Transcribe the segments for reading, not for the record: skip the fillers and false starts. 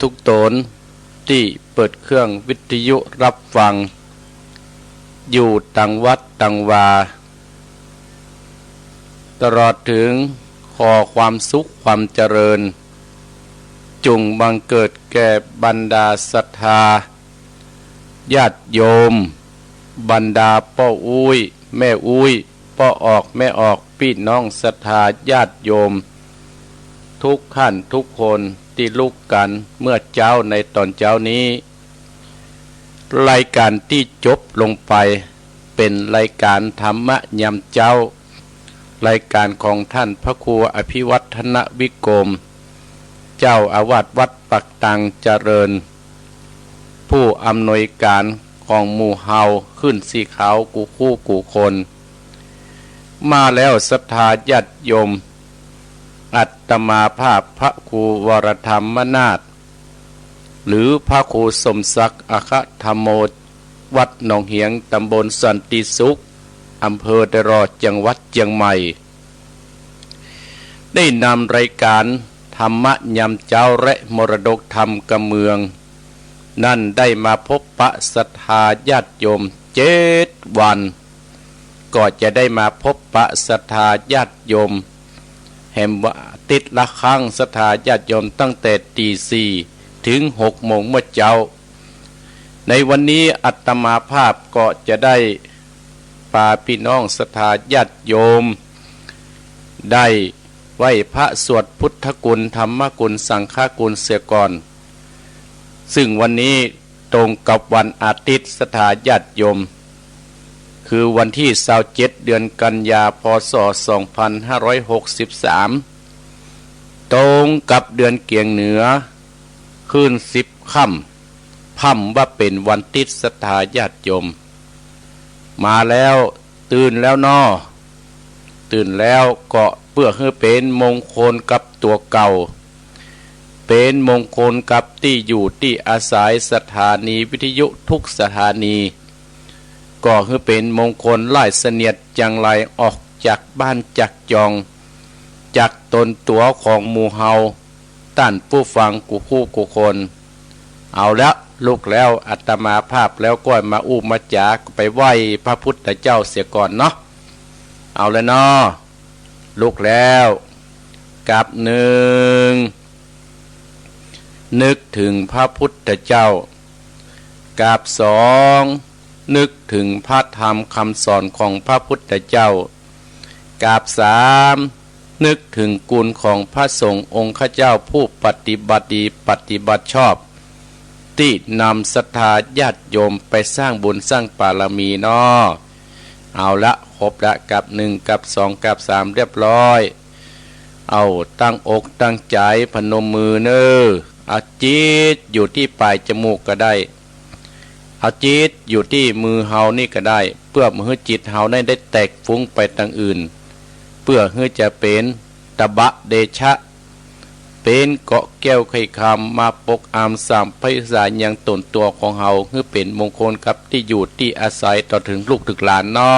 ทุกตนที่เปิดเครื่องวิทยุรับฟังอยู่ต่างวัดต่างวาตลอดถึงขอความสุขความเจริญจงบังเกิดแก่บรรดาศรัทธาญาติโยมบรรดาพ่ออุ้ยแม่อุ้ยพ่อออกแม่ออกพี่น้องศรัทธาญาติโยมทุกขั้นทุกคนที่ลุกกันเมื่อเจ้าในตอนเจ้านี้รายการที่จบลงไปเป็นรายการธรรมะยามเจ้ารายการของท่านพระครูอภิวัฒนวิกรมเจ้าอาวาสวัดปักตังเจริญผู้อำนวยการของหมู่เฮาขึ้นสีขาวกูคู่กูคนมาแล้วศรัทธาญาติโยมอัตมาภาพพระครูวรธรรมนาถหรือพระครูสมศักดิ์อคธรรมโมวัดหนองเหียงตำบลสันติสุขอำเภอเดรอจังหวัดเชียงใหม่ได้นำรายการธรรมะยามเจ้าและมรดกธรรมกำเมืองนั่นได้มาพบปะศรัทธาญาติโยม7 วันก็จะได้มาพบปะศรัทธาญาติโยมแห่งว่าติดละครั้งศรัทธาญาติโยมตั้งแต่ตี 4ถึง 6 โมงเมื่อเจ้าในวันนี้อาตมาภาพก็จะได้พาพี่น้องศรัทธาญาติโยมได้ไหว้พระสวดพุทธกุลธรรมกุลสังฆกุลเสียก่อนซึ่งวันนี้ตรงกับวันอาทิตย์ศรัทธาญาติโยมคือวันที่27เดือนกันยาพศ2563ตรงกับเดือนเกียงเหนือคืน10 ค่ำพ่ำว่าเป็นวันติดศรัทธาญาติโยมมาแล้วตื่นแล้วน้อตื่นแล้วก็เพื่อให้เป็นมงคลกับตัวเก่าเป็นมงคลกับที่อยู่ที่อาศัยสถานีวิทยุทุกสถานีก็คือเป็นมงคลไล่เสนียดจังไรออกจากบ้านจากจองจากตนตัวของหมู่เฮาต้านผู้ฟังกูคู่กูคนเอาแล้วลุกแล้วอาตมาภาพแล้วก็มาอู้มาจากไปไหว้พระพุทธเจ้าเสียก่อนเนาะเอาแล้วเนาะลุกแล้วกับ1นึกถึงพระพุทธเจ้ากับ2นึกถึงพระธรรมคำสอนของพระพุทธเจ้ากับ3นึกถึงกุลของพระสงฆ์องค์ข้าเจ้าผู้ปฏิบัติดีปฏิบัติชอบที่นำศรัทธาญาติโยมไปสร้างบุญสร้างบารมีน้อเอาละครบละกับ1กับ2กับ3เรียบร้อยเอาตั้งอกตั้งใจพนมมือเน้อเอาจิตอยู่ที่ปลายจมูกก็ได้เอาจิตอยู่ที่มือเฮานี่ก็ได้เพื่อให้จิตเฮาได้แตกฟุ้งไปทางอื่นเพื่อให้จะเป็นตบะเดชะเป็นเกาะแก้วไข่คำมาปกอามสามไพศาลยังตนตัวของเฮาให้เป็นมงคลกับที่อยู่ที่อาศัยต่อถึงลูกถึงหลานนอ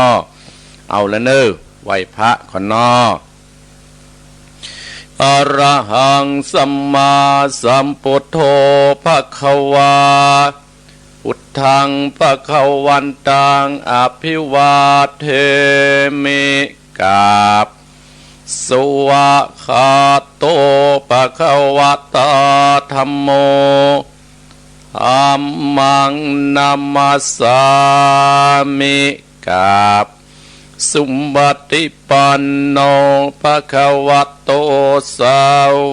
เอาละเน้อไหวพระขอนออะระหังสัมมาสัมพุทโธภควาพุทธังภควันตังอภิวาเทมิกาบสวะคาโตภควตาธัมโมธัมมังนัมมัสสามิกาบสุบัติปันโนภควโตสา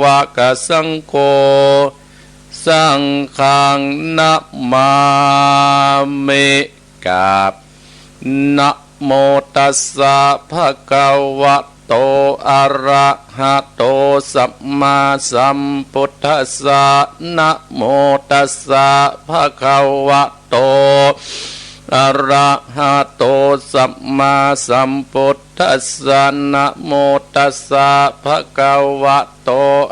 วกสังโฆสังฆังนะมามิกาบนะโมตัสสะภะคะวะโตอะระหะโตสัมมาสัมพุทธัสสะนะโมตัสสะภะคะวะโตอะระหะโตสัมมาสัมพุทธัสสะนะโมตัสสะภะคะวะโต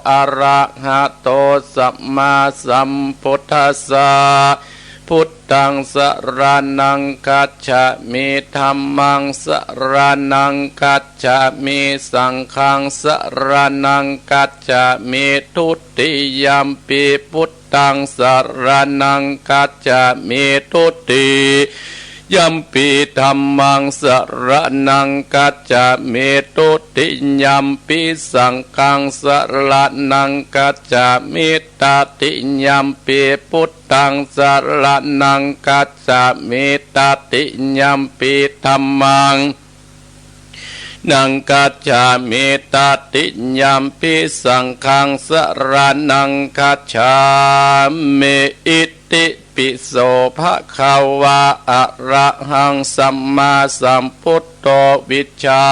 อะระหะโตสัมมาสัมพุทธัสสะพุทธังสรณังคัจฉามิธัมมังสรณังคัจฉามิสังฆังสรณังคัจฉามิทุติยัมปิพุทธ ตังสรณังกัจจามิทุติยัมปีธัมมังสรณังกัจจามิทุติยัมปีสังฆังสรณังกัจจามิตติยัมปีพุทธังสรณังกัจจามิตติยัมปีธัมมังนังกัจจามิตติยัมปิสังฆังสรณังกัจฉามิอิติปิโสภะคะวะอะระหังสัมมาสัมพุทโธวิชชา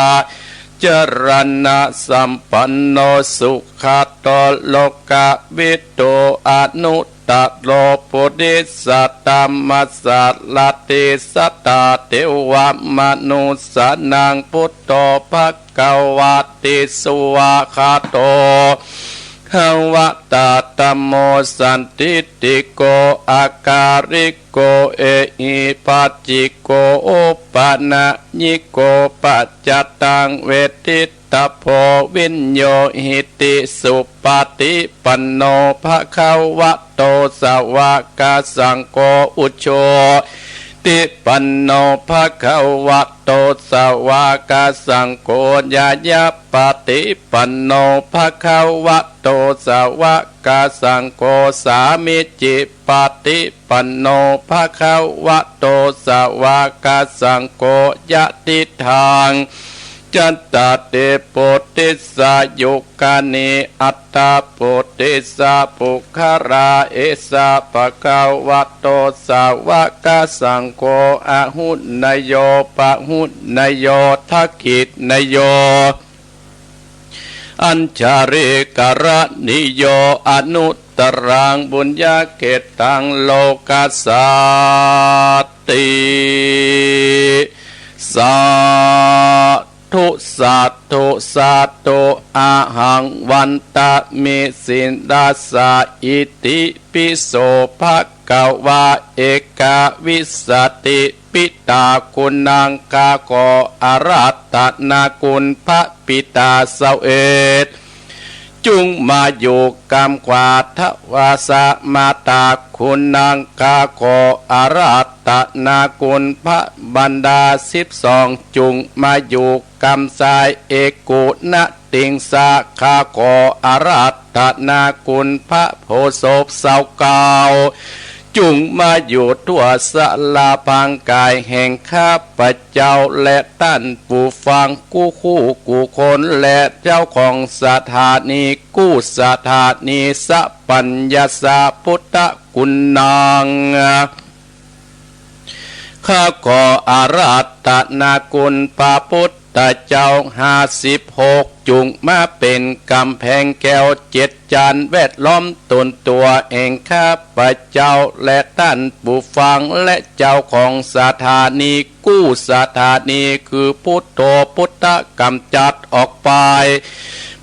จรณะสัมปันโนสุขโตโลกวิโตอนุตตโลปุริสัตตมัสสะลติสัตตาเทวมนุสสนังพุทโธภควติสุวาคาโตหวตาตโมสันติติโกอาการิโกเอหิปัจจิโกโอปะนะญิโกปัจจตังเวทิตาโพวิญโยหิติสุปฏิปันโนภะคะวะโตสาวกสังโฆอุชโชติปันโนภะคะวะโตสาวกสังโฆญาญาปฏิปันโนภะคะวะโตสาวกสังโฆสามิจิปฏิปันโนภะคะวะโตสาวกสังโฆยะติทังจัตตาเตโปติสายุกานิอัตตาโปติสาปุคาราเอสาภะคะวะโตสาวกสังโฆอะหุนยโยปะหุนยโยทักขิตนโยอัญชาริกรณิโยอนุตตรังบุญญาเกตังโลกัสสติสาธุสัตตุสัตตุอาหังวันตะเมสินดาสาอิติปิโสภะคะวะเอกวิสติปิตาคุณังกาโกอารัตตนาคุณพระปิตาเสาเอตจุงมาอยู่กรรมขวาทวาสะมาตาคุณนางกาโกอารัตตนาคุณพระบรรดา12จุงมาอยู่กรรมสายเอกุณติงสาคาโกอารัตตนาคุณพระโพศพเสาเก่าจุงมาอยู่ทั่วสลาพังกายแห่งข้าพเจ้าและท่านผู้ฟังกู้คู่กูคนและเจ้าของสถานีกู้สถานีสัพพัญญาสาพุทธคุณนางข้าขออารัตนาคุณพระพุทธเจ้า56จุงมาเป็นกำแพงแก้ว7จานแวดล้อมตนตัวเองข้าพเจ้าและท่านผู้ฟังและเจ้าของสถานีกู้สถานีคือพุทโธพุทธกำจัดออกไป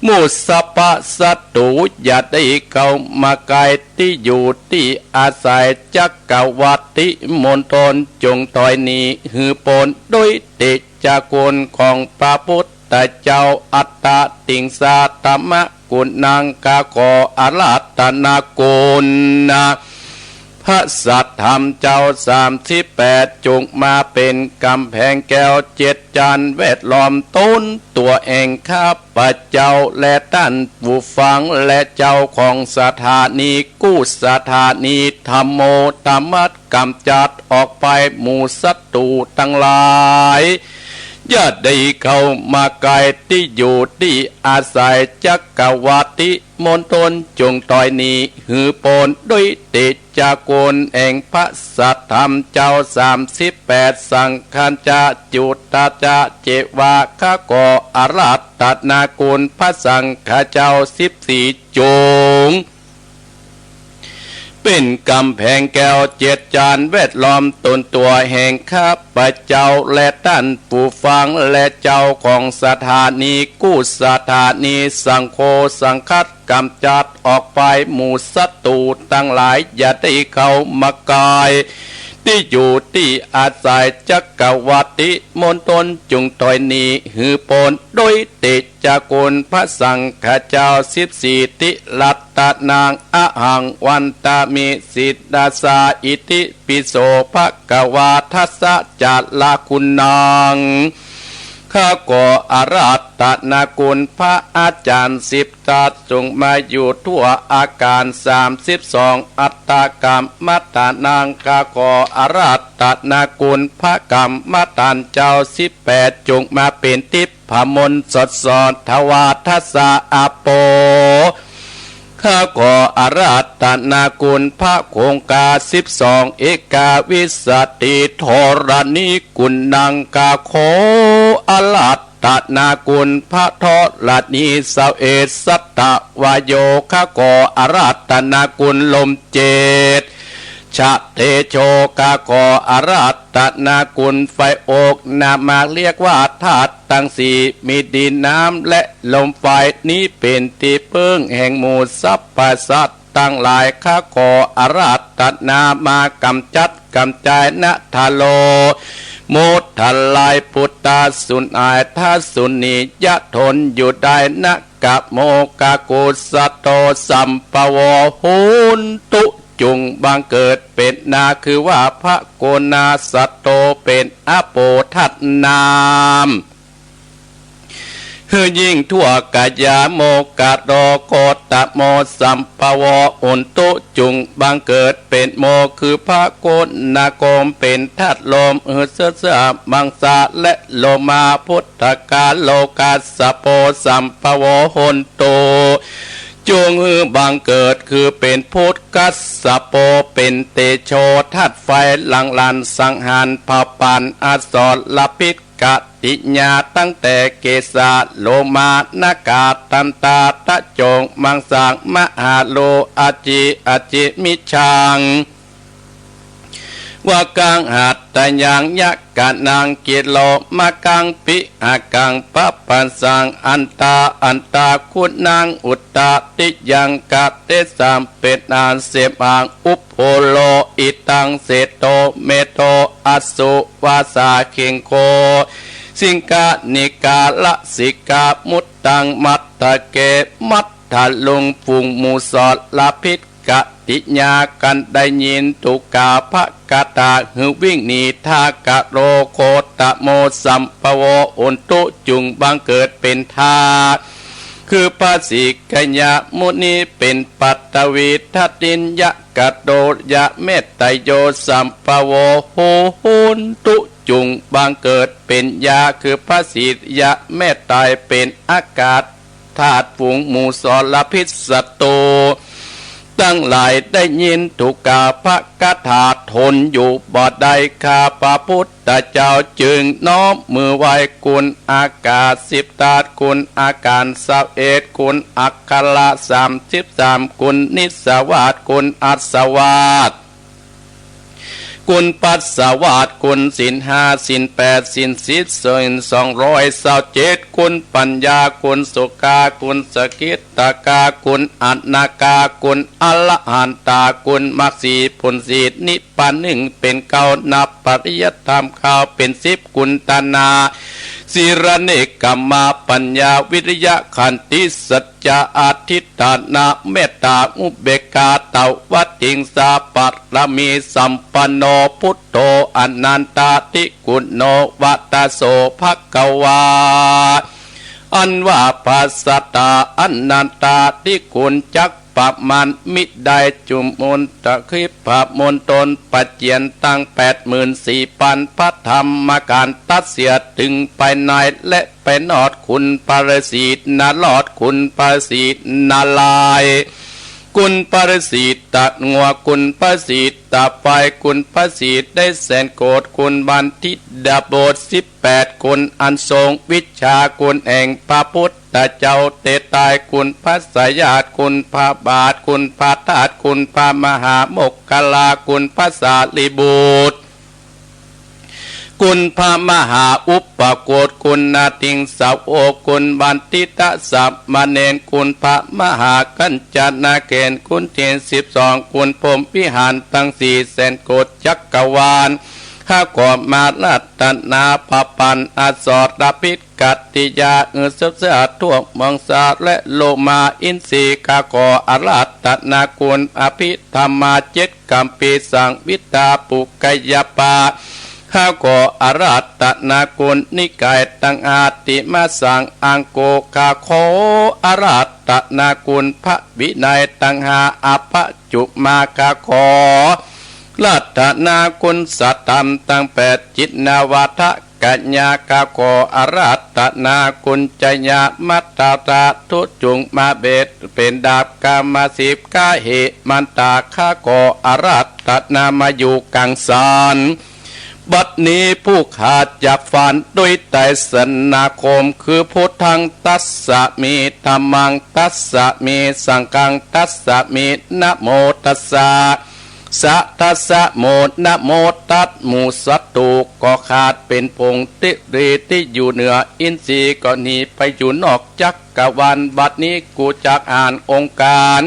มุสปะสัตตุอย่าได้เข้ามาไกลที่อยู่ที่อาศัยจักรวัติมณฑลจงถอยหนีหือปนโดยเตจากุลของพระพุทธเจ้าอัตตติงสาธรรมกุณนังกาโกอารัตนากุณนะพระสัตธรรมเจ้า38จงมาเป็นกำแพงแก้ว7จานแวดล้อมต้นตัวเองข้าพเจ้าและท่านผู้ฟังและเจ้าของสถานีกู้สถานีธรรมโมธรรมัดกำจัดออกไปหมู่ศัตรูทั้งหลายอย่าได้เข้ามาไกลที่อยู่ที่อาศัยจักรวาติมณฑลจงต่อยนี้หือปนด้วยเตจากลแห่งพระสัทธรรมเจ้า38สังขันจะจุตตาจะเจวาคาโกอารัตตนากุลพระสังฆเจ้า14จงเป็นกำแพงแก้ว7จานแวดล้อมตนตัวแห่งข้าพเจ้าและท่านผู้ฟังและเจ้าของสถานีกู้สถานีสังโฆสังคัดกำจัดออกไปหมู่ศัตรูทั้งหลายอย่าได้เข้ามากาย ที่อยู่ที่อาศัยจักรวรรดิมณฑลจุงตอยนีหือปนโดยเตจากุลพระสังฆเจ้า14ติลัตตนางอะหังวันตามิสิทธาสาอิติปิโสภกวาทัสสะจัตลาคุณนางข้าก่ออาราธนาคุณพระอาจารย์10 ตาจงมาอยู่ทั่วอาการ32อัตตากรรมมัตตานางข้าก่ออาราธนาคุณพระกรรมมัตตานเจ้า18จงมาเป็นทิพมนต์สดสอนทวาทัสสะอาโปข้าก่ออาราธนาคุณพระโคงกา12เอกาวิสติธรณีกุณนังกาโคอาราธนาคุณพระทรณีสาวเอสัตตวายโยข้าก่ออาราธนาคุณลมเจตชะเตโชกาก่ออาราธนาคุณไฟอกนามากเรียกว่าธาตุทั้งสี่มีดินน้ำและลมไฟนี้เป็นที่พึ่งแห่งหมู่สรรพสัตว์ตั้งหลายข้าก่ออาราธนามากำจัดกำจายนะทาโลโมทลายปุตตาสุนอายทัสุนียะทนอยู่ได้นะกะโมกากุสโตสัมปวหุนตุจุงบังเกิดเป็นนาคือว่าพระโกนาสัตโตเป็นอโปทัตนามคือยิ่งทั่วกายาโมกะโดโกตะโมสัมปวะอุนตุจุงบังเกิดเป็นโมคือพระโกนาโกมเป็นทัตลมเสือเสือมังสาและโลมาพุทธกาโลกาสโปสัมปวะหุนตุจงบังเกิดคือเป็นพุทธกัสสะโปเป็นเตโชทัดไฟหลังลันสังหารเผ่าปันอาสรลพิษกติญาตั้งแต่เกสาโลมานากาตันตาตะจงมังสังมหาโลอาจิมิชังว่ากังหัตตยังยักกะนางกิโลมากังปิอากังปะปันสังอันตาคุณนางอุตตติยังกะเตสามเป็ดนานเสมังอุปโภโลอิตังเสโตเมโตอสุวาสาเคิงโคสิงกานิกาละสิกามุตตังมัตตะเกมัตถลุงฟุงมูสอดละพิษกติญากันได้ยินตุกาภกตาหือวิ่งหนีทากะโรโคตะโมสัมปวะอุนตุจุงบังเกิดเป็นทาคือภาษิกัญญามุนีเป็นปัตตวีทัตินยะกะโดยะเมตไตโยสัมปวะโหหุนตุจุงบังเกิดเป็นยาคือภาษิยะเมตไตเป็นอากาศธาตุฝูงหมู่สรพิษสัตโตตั้งหลายได้ยินถูกกาพระคาถาทนอยู่บ่ได้ข้าพระพุทธเจ้าจึงน้อมมือไหว้คุณอากาศ10 ตาคุณอาการ21คุณอัคคละ33คุณนิสวาสคุณอัศวาสคุณปัสสาวาสคุณศีล5ศีล8ศีล10ศีล227คุณปัญญาคุณสุกาคุณสกิตตกาคุณอัตนากาคุณอรหันตาคุณมรรคสีผลสีนิพพาน1เป็นเก้านับปริยัติธรรมข้าวเป็น10คุณตนาสิรเนกกรรมาปัญญาวิริยะขันติสัจจะอาทิตตานาเมตตาอุเบกขาเตวัติงสาปัตละมีสัมปันโนพุทโธอนันตาติกุณโนวัตโสภควาอันว่าปัสสตาอนันตาติกุณจักปะมันมิได้จุมมนตะคริปะมนตนปัจเจียนตั้ง84,000พระธรรมการตัดเสียถึงไปในและไปนอดคุณปรสีนาลอดคุณปรสีนาลายคุณปรสีตะงัวคุณปรสีตะไฟคุณปรสีได้แสนโกดคุณบันทิดาโบส18คุณอันทรงวิชาคุณแห่งพระพุทธเจ้าเตตายคุณพระสยาตคุณพระบาทคุณพระธาตุคุณพระมหาโมกขลาคุณพระสารีบุตร คุณพระมหาอุปโกฏคุณนาติงสาวโอคุณบันติตะสัมมาเนนคุณพระมหากัญจนาเกณฑ์คุณเทียน12คุณพรหมพิหารตั้ง400,000 โกฏจักรวาลข้าก่อมาลัตนาปปันอสอรพิษกัตติยาสัพสะทั่วมังสาและโลมาอินทรีกาก่ออารัตนาคุณอภิธรรมา7 กัมปีสังวิตาปุกยปาข้าก่ออารัตนาคุณนิกายตังอาติมาสังอังโกกาโคอารัตนาคุณพระวินัยตังหาอภจุมากาโคลัตนาคุณสัตตัมตั้ง8 จิตนาวาทะกัญญากาโกอารัตนาคุณจญามัตตาตาทุจุงมาเบตเป็นดาบกามา10 กาเหมันตาข้าโกอารัตนามาอยู่กังสานบัดนี้ผู้ขาดจากฝันด้วยไตรสนาคมคือพุทธังตัสสะมีธัมมังตัสสะมีสังฆังตัสสะมีนะโมตัสสะสะทัสสะโมนะโมตัสมูสัตตุก็ขาดเป็นพงติรีที่อยู่เหนืออินทรีย์ก็หนีไปอยู่นอกจักกรวาลบัดนี้กูจักอ่านองค์การ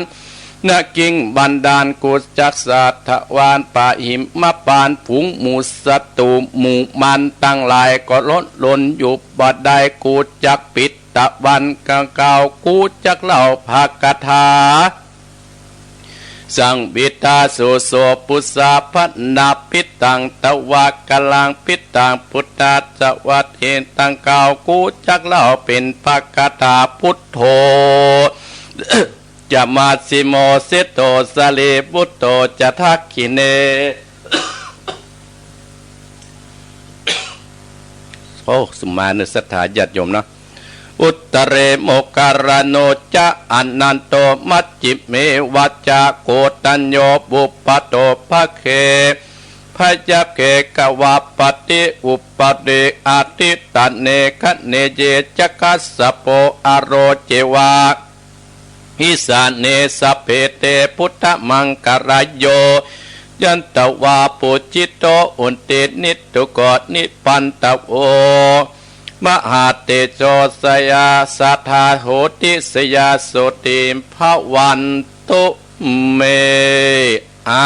นากิงบันดาลกุจักสัตถวานปะหิมมาปานผุงหมูสัตตุหมู่มันตั้งหลายก็ลดลนอยู่บัดใดกูจักปิดตะวันกลางเก่ากูจักเล่าภาคถาสังบิตาสุโสปุสาพันนาปิตังตะวะกลังปิตังพุทธาสวัสเห็นตังเก่ากูจักเล่าเป็นภาคถาพุทโธจะมาสิโมเสโตสเลบุตโตจะทักขิเนโอ้สมานุสถาญาติโยมนะอุตตเรโมการโนจะอนันโตมัจจิเมวัจจะโกตัญโยบุปปโตภะเคพยะเกกวาปฏิอุปเดอาทิตันเนคะเนเจจักัสสโปอโรเจวาหิสาเนสเพเตพุทธมังกรายโยยันตวาปุจิตโตอุนตินิตุกอนิปันตโอมหาเตโชสยาสัทธาโหติสยาโสติมภวันตุเมอา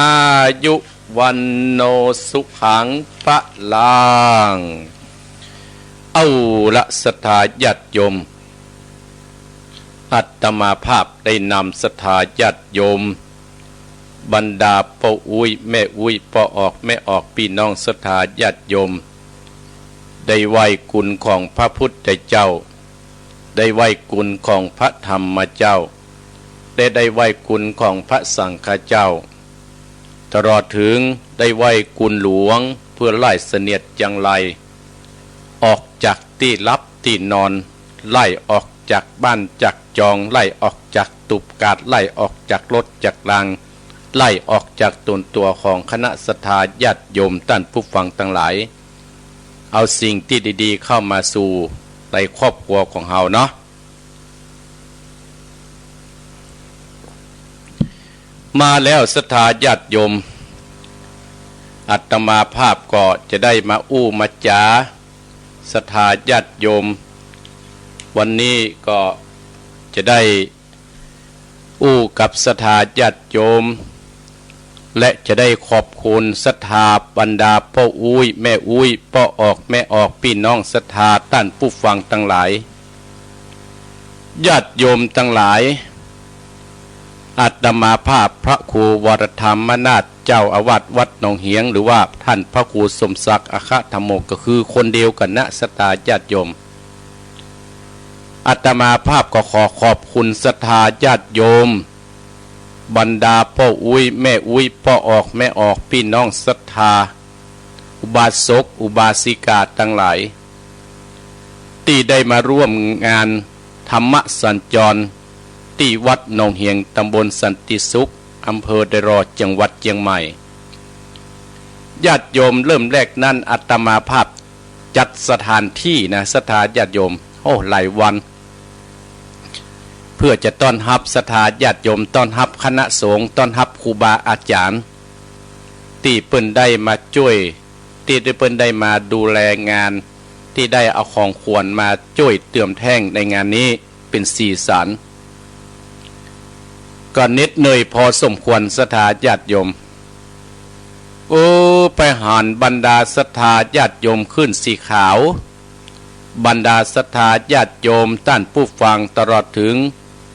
ยุวันโนสุขังพระลังเอาละศรัทธาญาติโยมอาตมาภาพได้นำศรัทธาญาติโยมบรรดาพ่ออุ้ยแม่อุ้ยพ่อออกแม่ออกพี่น้องศรัทธาญาติโยมได้ไหว้คุณของพระพุทธเจ้าได้ไหว้คุณของพระธรรมเจ้าได้ไหว้คุณของพระสังฆเจ้าตลอดถึงได้ไหว้คุณหลวงเพื่อไล่เสนียดจังไรออกจากที่ลับที่นอนไล่ออกจากบ้านจากจองไล่ออกจากตุบกาดไล่ออกจากรถจากรางไล่ออกจากตนตัวของคณะศรัทธาญาติโยมท่านผู้ฟังทั้งหลายเอาสิ่งที่ดีๆเข้ามาสู่ในครอบครัวของเฮาเนาะมาแล้วศรัทธาญาติโยมอาตมาภาพก็จะได้มาอู้มาจาศรัทธาญาติโยมวันนี้ก็จะได้อู้กับศรัทธาญาติโยมและจะได้ขอบคุณศรัทธาบรรดาพ่ออุ้ยแม่อุ้ยพ่อออกแม่ออกพี่น้องศรัทธาท่านผู้ฟังทั้งหลายญาติโยมทั้งหลายอาตมาภาพพระครูวรธรรมนาถเจ้าอาวาสวัดหนองเหียงหรือว่าท่านพระครูสมศักดิ์อาคธรรมโมก็คือคนเดียวกันนะศรัทธาญาติโยมอาตมาภาพก็ขอบคุณศรัทธาญาติโยมบรรดาพ่ออุ้ยแม่อุ้ยพ่อออกแม่ออกพี่น้องศรัทธาอุบาสกอุบาสิกาทั้งหลายที่ได้มาร่วมงานธรรมสัญจรที่วัดหนองเหียงตำบลสันติสุขอำเภอเดรอจังหวัดเชียงใหม่ญาติโยมเริ่มแรกนั้นอาตมาภาพจัดสถานที่นะศรัทธาญาติโยมหลายวันเพื่อจะต้อนรับศรัทธาญาติโยมต้อนรับคณะสงฆ์ต้อนรับครูบาอาจารย์ที่เปิ้นได้มาช่วย ที่ได้เปิ้นได้มาดูแลงานที่ได้เอาของขวัญมาช่วยเติมแท่งในงานนี้เป็นสีสันก็นิดหน่อยพอสมควรศรัทธาญาติโยมไปหานบรรดาศรัทธาญาติโยมขึ้นสีขาวบรรดาศรัทธาญาติโยมท่านผู้ฟังตลอดถึง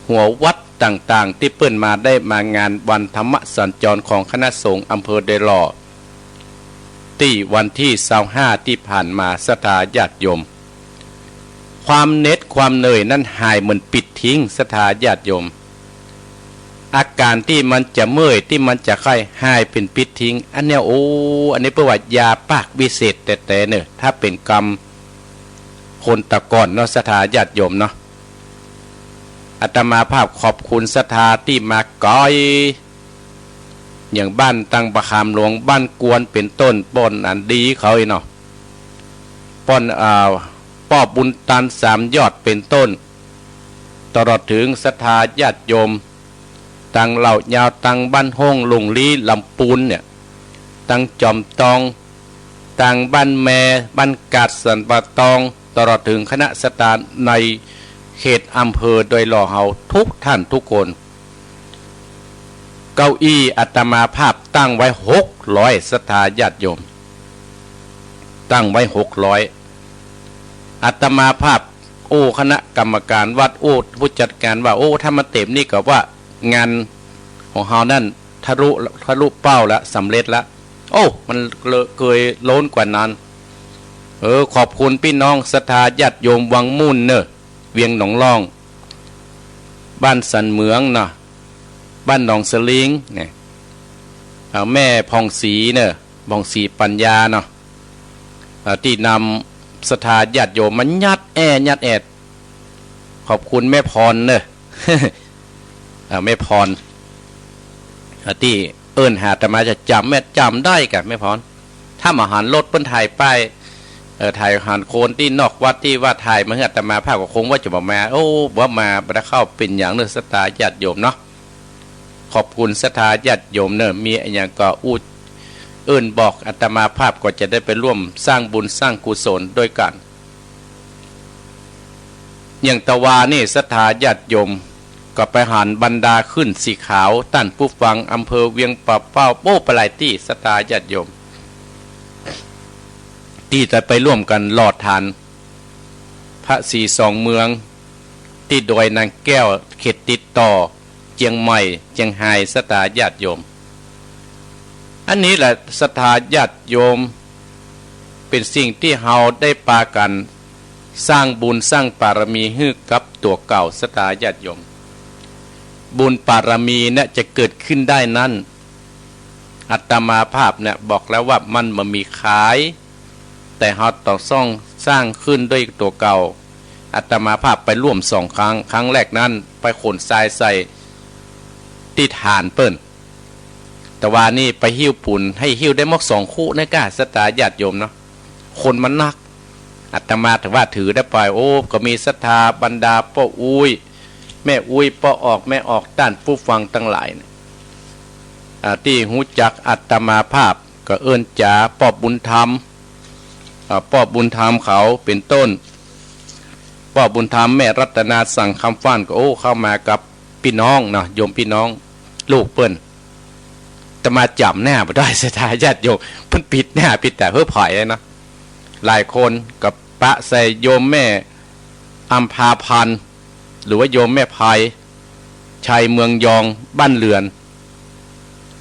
หัววัดต่างๆที่เปิ้นมาได้มางานวันธรรมสัญจรของคณะสงฆ์อำเภอเดลอที่วันที่25ที่ผ่านมาศรัทธาญาติโยมความเหน็ดความเหนื่อยนั้นหายเหมือนปิดทิ้งศรัทธาญาติโยมอาการที่มันจะเมื่อยที่มันจะไข้หายเป็นปิดทิ้งอันเนี้ยอันนี้ประวัติยาปากวิเศษแต่เนี่ยถ้าเป็นกรรมคนตะก่อนเนาะศรัทธาญาติโยมเนาะอาตมาภาพขอบคุณศรัทธาที่มาก้อยอย่างบ้านตังประคามหลวงบ้านกวนเป็นต้นป้อนอันดีเขาเนาะป้อนป้อบุญตัน3 ยอดเป็นต้นตลอดถึงศรัทธาญาติโยมตังเหล่ายาวตังบ้านห้องลุงลี้ลำปูนเนี่ยตังจอมตองตังบ้านแม่บ้านกาดสันปะตองตลอดถึงคณะสตาในเขตอำเภอโดยหล่อเฮาทุกท่านทุกคนเก้าอี้อาตมาภาพตั้งไว้600ศรัทธาญาติโยมตั้งไว้600อาตมาภาพคณะกรรมการวัดผู้จัดการว่าถ้ามาเต็มนี่ก็ว่างานของเฮานั่นทะลุเป้าแล้วสำเร็จแล้วมันเคยล้นกว่านั้นขอบคุณพี่น้องศรัทธาญาติโยมวังมุ่นเนอะเวียงหนองล่องบ้านสันเหมืองเนาะบ้านหนองสลิงเนี่ยแม่พองศรีเนอะพองศรีปัญญาเนาะที่นำศรัทธาญาติโยมมันยัดแอดขอบคุณแม่พรเนอะ แม่พรที่หาแต่มาจะจำได้กับแม่พรถ้ามาหันรถเปิ้นถ่ายป้ายถ่ายหันโคนที่นอกวัดที่ว่าถ่ายมาเฮือแต่มาภาพก็คงว่าจะบอกมาว่ามาบ่เข้าเป็นอย่างเนื้อศรัทธาญาติโยมเนาะขอบคุณศรัทธาญาติโยมเนอะมีอย่างก็บอกอาตมาภาพก็จะได้ไปร่วมสร้างบุญสร้างกุศลด้วยกันอย่างตะวานี่ศรัทธาญาติโยมก็ไปหันบรรดาขึ้นสีขาวท่านผู้ฟังอำเภอเวียงป่าเป้าปลายที่ศรัทธาญาติโยมที่จะไปร่วมกันหลอดทานพระสีสองเมืองที่โดยนางแก้วเขตติดต่อเจียงใหม่เจียงไฮ้ศรัทธาญาติโยมอันนี้แหละศรัทธาญาติโยมเป็นสิ่งที่เฮาได้ปากันสร้างบุญสร้างปารมีให้กับตัวเก่าศรัทธาญาติโยมบุญปารมีเนี่ยจะเกิดขึ้นได้นั้นอาตมาภาพเนี่ยบอกแล้วว่ามันมามีขายแต่เฮาต้องสร้างขึ้นด้วยตัวเก่าอาตมาภาพไปร่วม2 ครั้งแรกนั้นไปขนทรายใส่ที่ฐานเปิ้นแต่ว่านี่ไปหิ้วปุ่นให้หิ้วได้มก2 คู่ในกาศรัทธาญาติโยมเนาะคนมันนักอาตมาถือว่าถือได้ปล่อยก็มีศรัทธาบรรดาป้าแม่ป้าออกแม่ออกด้านผู้ฟังทั้งหลายเนี่ยที่หูจักอาตมาภาพก็จ๋าป้าบุญธรรมเขาเป็นต้นป้าบุญธรรมแม่รัตนาสั่งคำฟ้านก็เข้ามากับพี่น้องเนาะโยมพี่น้องลูกเปิ้นแต่มาจับหน้าบ่ได้ศรัทธาญาติโยมเพิ่นปิดหน้าปิดแต่เพื่อผ่อยเลยเนาะหลายคนกับปะใส่โยมแม่อัมพาพันธ์หรือว่าโยมแม่ภัยชัยเมืองยองบ้านเรือน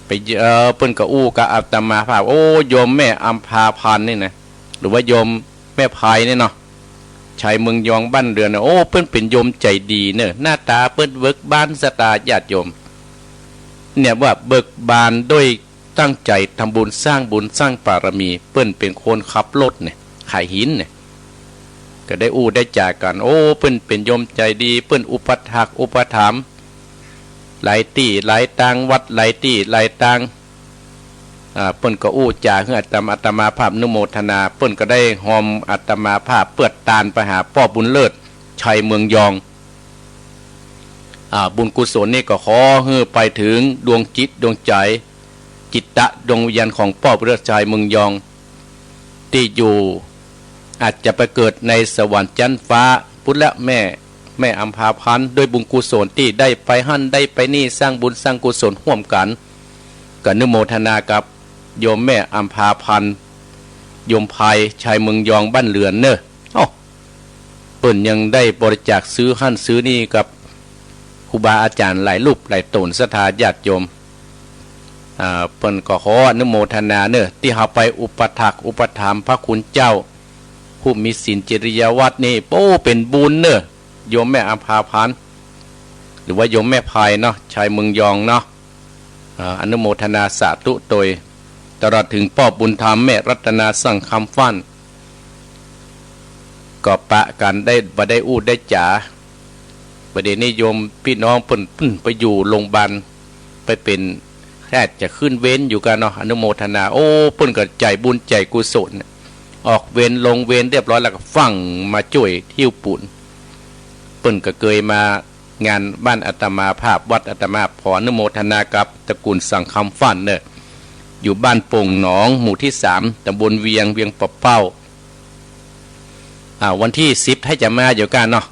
ไปเปิ้นก็กับอาตมาภาพโยมแม่อัมพาพันธ์นี่นะหรือว่าโยมแม่ภัยนี่เนาะชัยเมืองยองบ้านเรือนเปิ้นเป็นโยมใจดีเนอะหน้าตาเปิ้นเบิกบานศรัทธาญาติโยมเนี่ยว่าเบิกบานด้วยตั้งใจทำบุญสร้างบุญสร้างปารมีเปิ้นเป็นคนขับรถเนี่ยขายหินเนี่ยก็ได้ได้จากกันเปิ้นเป็นโยมใจดีเปิ้นอุปถัมภ์อุปถัมภ์หลายที่หลายตังวัดหลายที่หลายตังเปิ้นก็จากให้อาตมาภาพนุโมทนาเปิ้นก็ได้หอมอาตมาภาพเปิดตาลไปหาพ่อบุญเลิศชัยเมืองยองบุญกุศลนี่ก็ขอให้ไปถึงดวงจิตดวงใจจิตตะดวงวิญญาณของพ่อบุญเลิศชัยเมืองยอง ที่อยู่อาจจะไปเกิดในสวรรค์ชั้นฟ้าพุทธและแม่อัมพาพันธ์ด้วยบุญกุศลที่ได้ไปหั่นได้ไปนี่สร้างบุญสร้างกุศลร่วมกันก็อนุโมทนากับโยมแม่อัมพาพันธ์โยมภัยชายเมืองยองบ้านเรือนเนอะเปิ่นยังได้บริจาคซื้อหั่นซื้อนี่กับครูบาอาจารย์หลายรูปหลายตนศรัทธาญาติโยมเปิ่นก็ขออนุโมทนาเนอะที่เขาไปอุปถัมภ์อุปถัมภ์พระคุณเจ้าผู้มีศีลจริยวัตรนี่โป้เป็นบุญเนอะโยมแม่อัมพาพันธ์หรือว่าโยมแม่ภัยเนาะชายเมืองยองเนาะอนุโมทนาสาธุโดยตลอดถึงพ่อบุญธรรมแม่รัตนาสั่งคำฟั่นก็ปะกันได้บ่ได้อู้ได้จ๋าประเด็นนี้โยมพี่น้องเพิ่นไปอยู่โรงพยาบาลไปเป็นแค่จะขึ้นเว้นอยู่กันเนาะอนุโมทนาโอ้เพิ่นก็ใจบุญใจกุศลออกเว้นลงเว้นเรียบร้อยแล้วก็ฟังมาช่วยทิ้วปุ่นเพิ่นก็เคยมางานบ้านอาตมาภาพวัดอาตมาขออนุโมทนากับตระกูลสังคำฟั่นเนี่ยอยู่บ้านโป่งหนองหมู่ที่3ตำบลเวียงปะเป้าวันที่10ให้จะมาอยู่กันเนาะ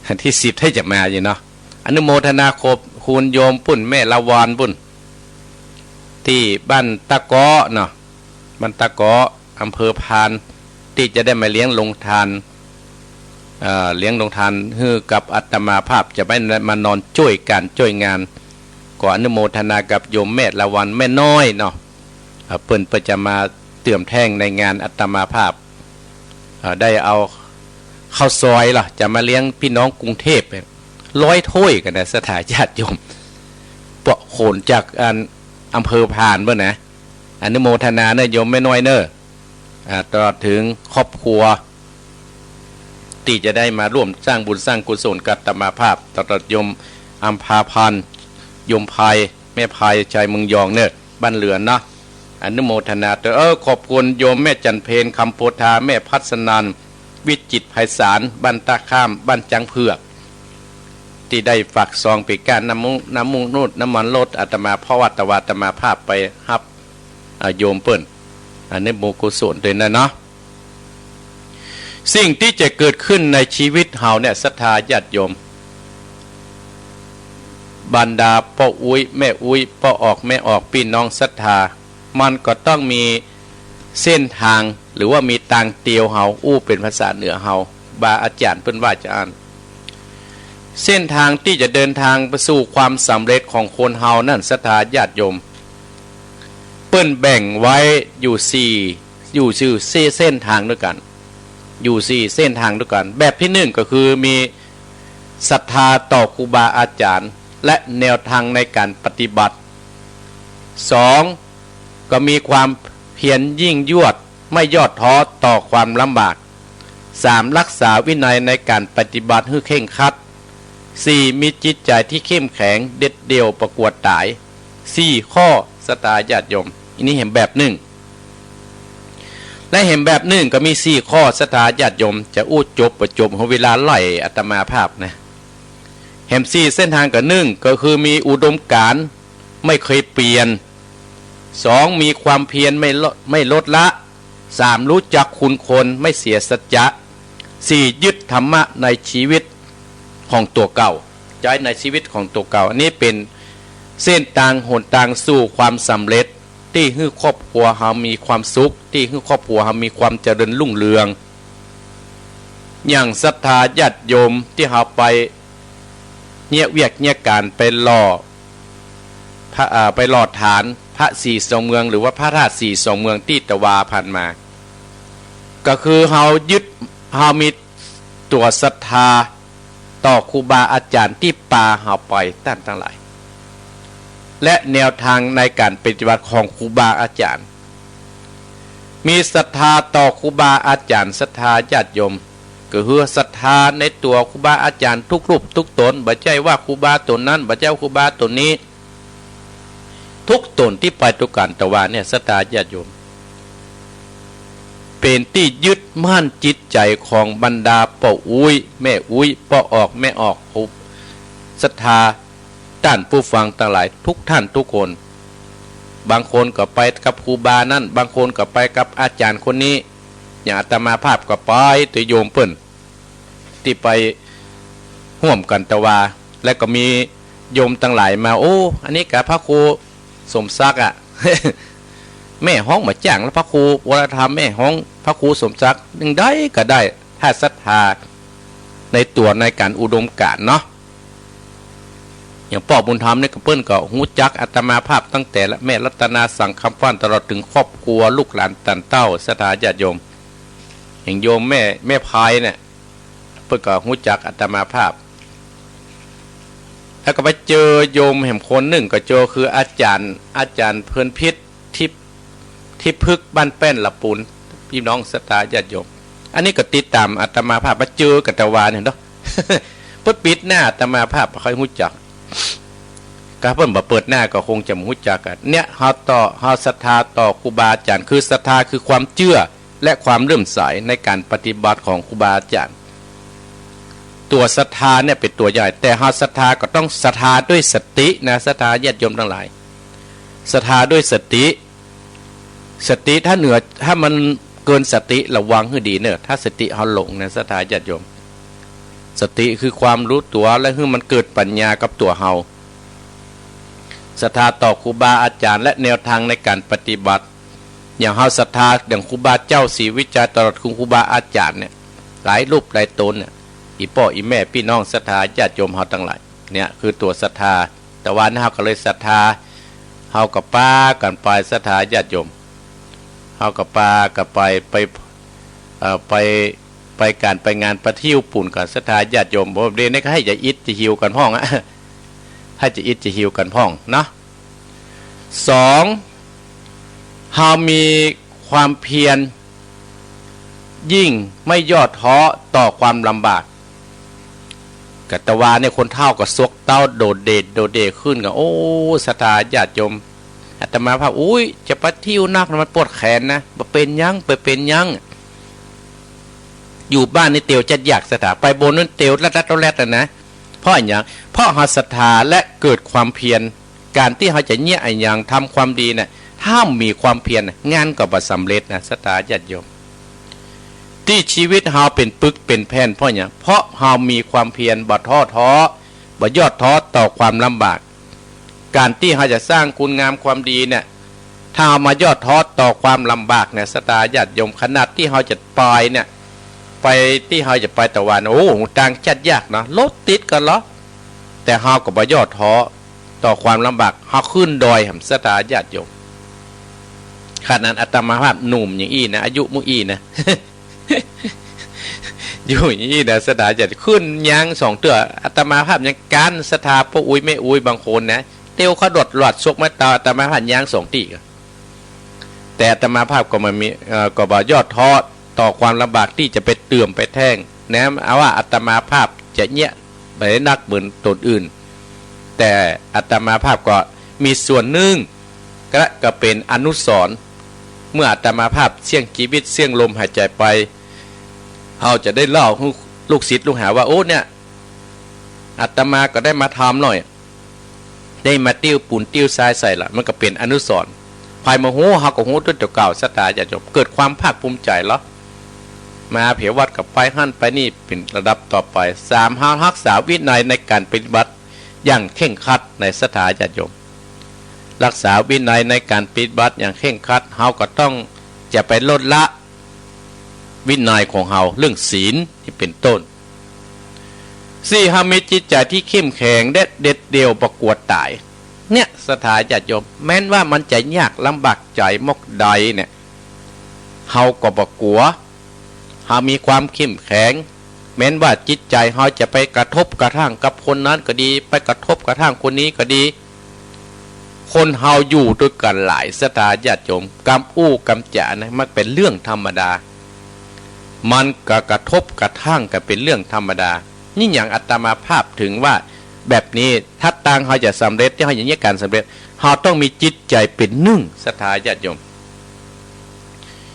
วันที่10ให้จะมาอยู่เนาะอนุโมทนาขอบคุณโยมปุ่นแม่ละวานปุ่นที่บ้านตะกอเนาะบ้านตะกออำเภอพานที่จะได้มาเลี้ยงลงทานเลี้ยงลงทานฮือกับอาตมาภาพจะไม่มานอนช่วยกันช่วยงานขออนุโมทนากับโยมแม่ละวันแม่น้อยเนาะเปิ้นประจะมาเตื่อมแท่งในงานอาตมาภาพได้เอาข้าวซอยล่ะจะมาเลี้ยงพี่น้องกรุงเทพ100 ถ้วยกันนะสถานญาติโยมเปาะโขนจากอำเภอพานเบ้อนะอนุโมทนาเนอะโยมแม่น้อยเนอะตลอดถึงครอบครัวที่จะได้มาร่วมสร้างบุญสร้างกุศลกับอาตมาภาพตลอดโยมอัมพาพันธ์โยมภัยแม่ภัยชายเมืองยองเนอะบ้านเรือนนะอนุโมทนาขอบคุณโยมแม่จันเพนคำโพธาแม่พัฒนันวิจิตรไพศาลบ้านตาข้ามบ้านจังเผือกที่ได้ฝากซองปีการน้ำมูกนูดน้ำมันลดอาตมาพ่อวัดตวาอาตมาภาพไปฮับโยมเปิ้นอันนี้โมกุศลด้วยนะเนาะสิ่งที่จะเกิดขึ้นในชีวิตเฮาเนี่ยศรัทธาญาติโยมบรรดาพ่ออุ้ยแม่อุ้ยพ่อออกแม่ออกพี่น้องศรัทธามันก็ต้องมีเส้นทางหรือว่ามีทางเตียวเฮาอู้เป็นภาษาเหนือเฮาบาอาจารย์เพิ่นว่าจะอ่านเส้นทางที่จะเดินทางไปสู่ความสำเร็จของคนเฮานั่นศรัทธาญาติโยมเปิ้นแบ่งไว้อยู่ชื่อเส้นทางด้วยกันอยู่4เส้นทางด้วยกันแบบที่1ก็คือมีศรัทธาต่อครูบาอาจารย์และแนวทางในการปฏิบัติ2ก็มีความเพียรยิ่งยวดไม่ย่อท้อต่อความลำบาก3รักษาวินัยในการปฏิบัติให้เคร่งครัด4มีจิตใจที่เข้มแข็งเด็ดเดี่ยวประกวดตาย4ข้อศรัทธาญาติโยมอันนี้เห็นแบบ1และเห็นแบบ1ก็มี4ข้อศรัทธาญาติโยมจะอู้จบประจบของเวลาไล่อาตมาภาพนะเห็น4เส้นทางกับ1ก็คือมีอุดมการณ์ไม่เคยเปลี่ยน2มีความเพียรไม่ลดละ3รู้จักคุณคนไม่เสียสัจจะ4ยึดธรรมะในชีวิตของตัวเก่าใจในชีวิตของตัวเก่าอันนี้เป็นเส้นทางหนทางสู่ความสำเร็จที่ให้ครอบครัวเรามีความสุขที่ให้ครอบครัวเรามีความเจริญรุ่งเรืองอย่างศรัทธาญาติโยมที่เราไปเนี่ยเวียกเนี่ยการไปหล่อพระไปหล่อฐานพระสี่สองเมืองหรือว่าพระธาตุสี่สองเมืองที่ตะวาผ่านมาก็คือเรายึดเรามีตัวศรัทธาต่อครูบาอาจารย์ที่ปาเราไปตั้งทั้งหลายและแนวทางในการปฏิบัติของครูบาอาจารย์มีศรัทธาต่อครูบาอาจารย์ศรัทธาญาติโยมก็คือศรัทธาในตัวครูบาอาจารย์ทุกรูปทุกตนบ่ใช่ว่าครูบาตนนั้นบ่ใช่ครูบาตนนี้ทุกตนที่ไปตุกันตะวันเนี่ยศรัทธาญาติโยมเป็นที่ยึดมั่นจิตใจของบรรดาพ่ออุ้ยแม่อุ้ยพ่อออกแม่ออกศรัทธาท่านผู้ฟังทั้งหลายทุกท่านทุกคน บางคนก็ไปกับครูบานั่นบางคนก็ไปกับอาจารย์คนนี้อย่างอาตมาภาพก็ไปตัวโยมเปิ้นที่ไปห่วมกันตะวาและก็มีโยมตั้งหลายมาโอ้อันนี้กับพระครูสมศักดิ์อ่ะ แม่ห้องมาจ้างแล้วพระครูวรธรรมแม่ห้องพระครูสมศักดิ์ยังได้ก็ได้ถ้าศรัทธาในตัวในการอุดมการณ์เนาะอย่างพ่อบุญธรรมเนี่ยก็เปิ้นก็หูจักอาตมาภาพตั้งแต่ละแม่รัตนาสั่งคำฟันตลอดถึงครอบครัวลูกหลานตันเต้าศรัทธาญาติโยมอย่างโยมแม่พายเนี่ยเปิ้นก็หูจักอาตมาภาพแล้วก็ไปเจอโยมแห่งคนหนึ่งก็เจอคืออาจารย์เพิ่นพิษที่พึกบ้านแป้นละปูนพี่น้องศรัทธาญาติโยมอันนี้ก็ติดตามอาตมาภาพมาเจอกับตะวานเห็นเนาะ เพิ่นปิดหน้าอาตมาภาพค่อยหูจักก็เพิ่นบ่เปิดหน้าก็คงจะหูจักกันเนี่ยเฮาศรัทธาต่อครูบาอาจารย์คือศรัทธาคือความเชื่อและความเลื่อมใสในการปฏิบัติของครูบาอาจารย์ตัวศรัทธาเนี่ยเป็นตัวใหญ่แต่เฮาศรัทธาก็ต้องศรัทธาด้วยสตินะศรัทธาญาติโยมทั้งหลายศรัทธาด้วยสติถ้าเหนือถ้ามันเกินสติระวังให้ดีเนอะถ้าสติเฮาหลงนะศรัทธาญาติโยมสติคือความรู้ตัวและให้มันเกิดปัญญากับตัวเฮาศรัทธาต่อครูบาอาจารย์และแนวทางในการปฏิบัติอย่างเฮาศรัทธาอย่างครูบาเจ้าศรีวิจัยตลอดคุณครูบาอาจารย์เนี่ยหลายรูปหลายตนเนี่ยอีพ่ออีแม่พี่น้องศรัทธาญาติโยมเฮาทั้งหลายเนี่ยคือตัวศรัทธาแต่ว่าเฮาก็เลยศรัทธาเฮากับป้ากันไปศรัทธาญาติโยมเฮากับป้ากับไปการไปงานประทิวปุ่นกับศรัทธาญาติโยมบ่เรียนให้ให้จะอิดจะหิวกันห้องอะให้จะอิดจะหิวกันห้องเนาะ2เฮามีความเพียรยิ่งไม่ย่อท้อต่อความลำบากกัตวาเนี่ยคนเท่ากับซกเต้าโดดเด่ขึ้นกับโอ้ศรัทธาญาติโยมอาตมาภาพอุ้ยจะไปเที่ยวนักมันปวดแขนนะบ่เป็นยังไปเป็นยังอยู่บ้านในเตียวจะอยากศรัทธาไปบนนั้นเตียวแรดนะเพราะอย่างเพราะเฮาศรัทธาและเกิดความเพียรการที่เฮาจะเนี่ยอย่างทำความดีเนี่ยถ้ามีความเพียรงานก็บ่สำเร็จนะศรัทธาญาติโยมที่ชีวิตเฮาเป็นปึกเป็นแผ่นเพราะอย่างเพราะเฮามีความเพียรบ่ท้อบ่ย่อท้อต่อความลำบากการที่เฮาจะสร้างคุณงามความดีเนี่ยถ้าเฮามาย่อท้อต่อความลำบากเนี่ยศรัทธาญาติโยมขนาดที่เฮาจะไปเนี่ยไปที่เฮาจะไปตะวันโอ้ต่างจัดยากนะรถติดกันเหรอแต่เฮาก็บ่ย่อท้อต่อความลำบากเฮาขึ้นดอยศรัทธาญาติโยมขนาดอาตมาภาพหนุ่มอย่างอี้นะอายุมุอี้นะ อยู่อย่างนี้นะศรัทธาจะขึ้นยัง2เตื้ออาตมาภาพยังการศรัทธาพวกอุ้ยไม่อุ้ยบางคนนะเตียวเขาดดหลอดซกมาตาอาตมาภาพยัง2ตีแต่อาตมาภาพก็มันมีก็บ่ย่อท้อต่อความลำบากที่จะไปเตื่อมไปแท่งนะเอาว่าอาตมาภาพจะเนี้ยไปนักเหมือนตนอื่นแต่อาตมาภาพก็มีส่วนหนึ่งก็เป็นอนุสรณ์เมื่ออาตมาภาพเสี่ยงชีวิตเสี่ยงลมหายใจไปเราจะได้เล่าให้ลูกศิษย์ลูกหาว่าโอ้เนี่ยอาตมาก็ได้มาทำหน่อยได้มาติ้วปูนติ้วทรายใส่ละมันก็เป็นอนุสรณ์ภายมาโหเฮาก็โหต้นเก่าศรัทธาจะจบเกิดความภาคภูมิใจเหรอมาเผยวัดกับไปหั่นไปนี่เป็นระดับต่อไป3เฮารักษาวินัยในการปฏิบัติอย่างเคร่งครัดในศรัทธาญาติโยมรักษาวินัยในการปฏิบัติอย่างเคร่งครัดเฮาก็ต้องจะไปลดละวินัยของเฮาเรื่องศีลที่เป็นต้น4เฮามีจิตใจที่เข้มแข็งเด็ดเดี่ยวประกวดตายเนี่ยศรัทธาญาติโยมแม้นว่ามันจะยากลำบากใจมกใดเนี่ยเฮาก็บ่กลัวเฮามีความเข้มแข็งแม้นว่าจิตใจเฮาจะไปกระทบกระทั่งกับคนนั้นก็ดีไปกระทบกระทั่งคนนี้ก็ดีคนเฮาอยู่ด้วยกันหลายศรัทธาญาติโยมกำอู้กำจะนะมันเป็นเรื่องธรรมดามันกระทบกระทั่งกันเป็นเรื่องธรรมดานี่อย่างอาตมาภาพถึงว่าแบบนี้ถ้าต่างเฮาจะสำเร็จที่เฮาอย่างนี้การสำเร็จเฮาต้องมีจิตใจเป็นหนึ่งศรัทธาญาติโยม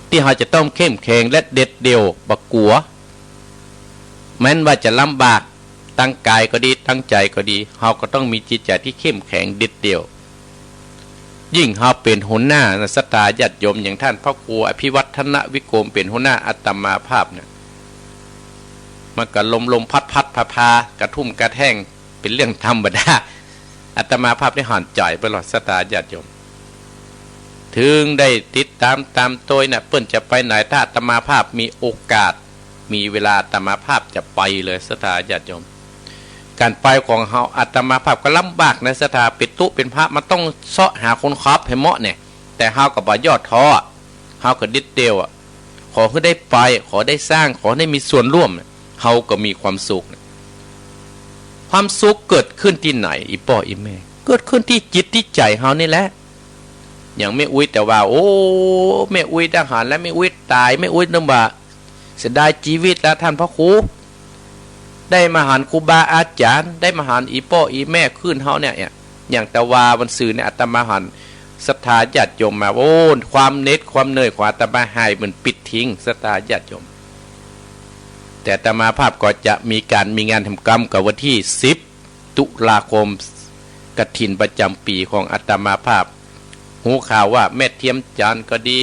ที่เฮาจะต้องเข้มแข็งและเด็ดเดี่ยวบ่กลัวแม้นว่าจะลำบากตั้งกายก็ดีตั้งใจก็ดีเฮาก็ต้องมีจิตใจที่เข้มแข็งเด็ดเดี่ยว ยิ่งเฮาเป็นหัวหน้าศรัทธาญาติโยมอย่างท่านพระครูอภิวัฒนวิโกมเป็นหัวหน้าอาตมาภาพเนี่ยมันก็ลมพัดพากระทุ่มกระแท่งเป็นเรื่องธรรมดาอาตมาภาพได้ห่อนจ่อยไปหลอดศรัทธาญาติโยมถึงได้ติดตามตัวเนี่ยเปิ้นจะไปไหนถ้าอาตมาภาพมีโอกาสมีเวลาอาตมาภาพจะไปเลยศรัทธาญาติโยมการไปของเฮาอาตมาภาพก็ลำบากในศรัทธาปิดตุเป็นพระมันต้องเสาะหาคนครอบให้เหมาะเนี่ยแต่เฮาก็บ่ย่อท้อเฮาก็ดิดเดียวขอให้ได้ไปขอได้สร้างขอได้มีส่วนร่วมเฮาก็มีความสุขความสุขเกิดขึ้นที่ไหนอีป่ออีแม่เกิดขึ้นที่จิตที่ใจเฮานี่แหละอย่างแม่อุ้ยแต่ว่าโอ้แม่อุ้ยทหารแล้วแม่อุ้ยตายแม่อุ้ยนึกว่าเสียดายชีวิตแล้วท่านพระครูได้มาหาครูบาอาจารย์ได้มาหาอีป่ออีแม่ขึ้นเฮาเนี่ยอย่างแต่ว่าวันสื่อเนี่ยอาตมาหันศรัทธาญาติโยมมาโอ้ความเน็ตความเหนื่อยของอาตมาหายเหมือนปิดทิ้งศรัทธาญาติโยมแต่อาตมาภาพก็จะมีงานทำกรรมกับวันที่10 ตุลาคมกฐินประจำปีของอาตมาภาพหูข่าวว่าแม่เทียมจันทร์ก็ดี